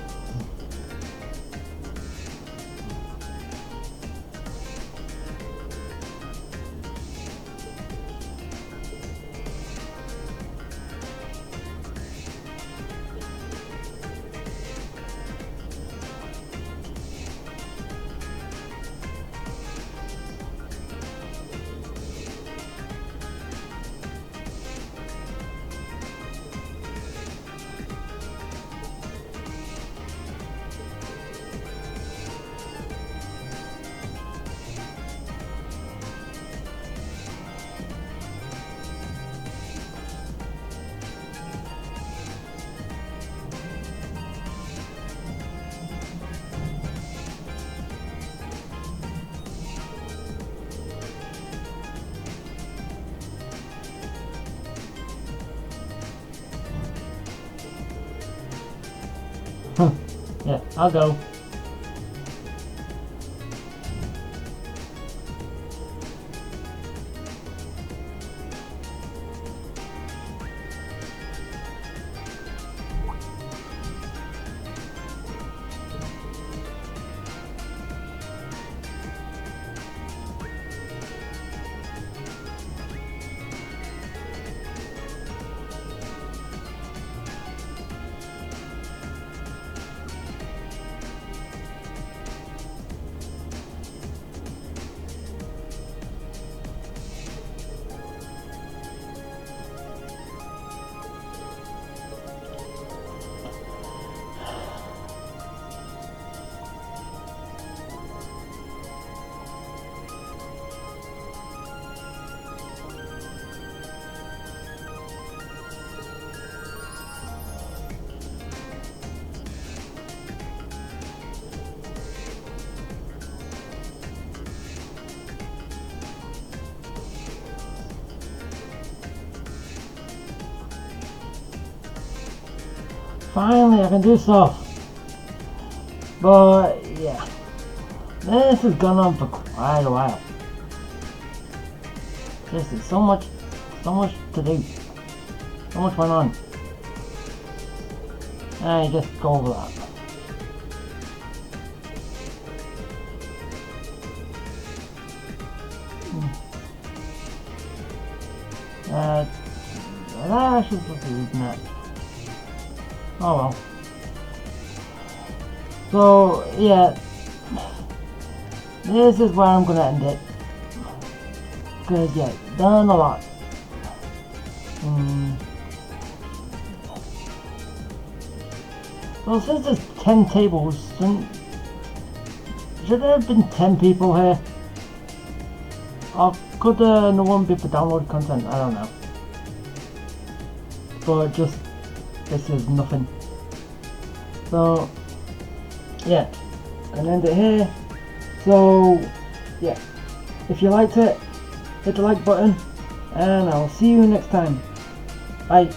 Speaker 1: Yeah, I'll go. Finally, I can do stuff. But yeah, this has gone on for quite a while. There's so much to do. So much went on. I just go over that. That should be reading that. Oh well. So yeah, this is where I'm gonna end it. Because yeah, done a lot. Well, since there's 10 tables, should there have been 10 people here? Or could no one be for download content? I don't know. But just, this is nothing. So, yeah, and end it here. So, yeah, if you liked it, hit the like button, and I'll see you next time. Bye.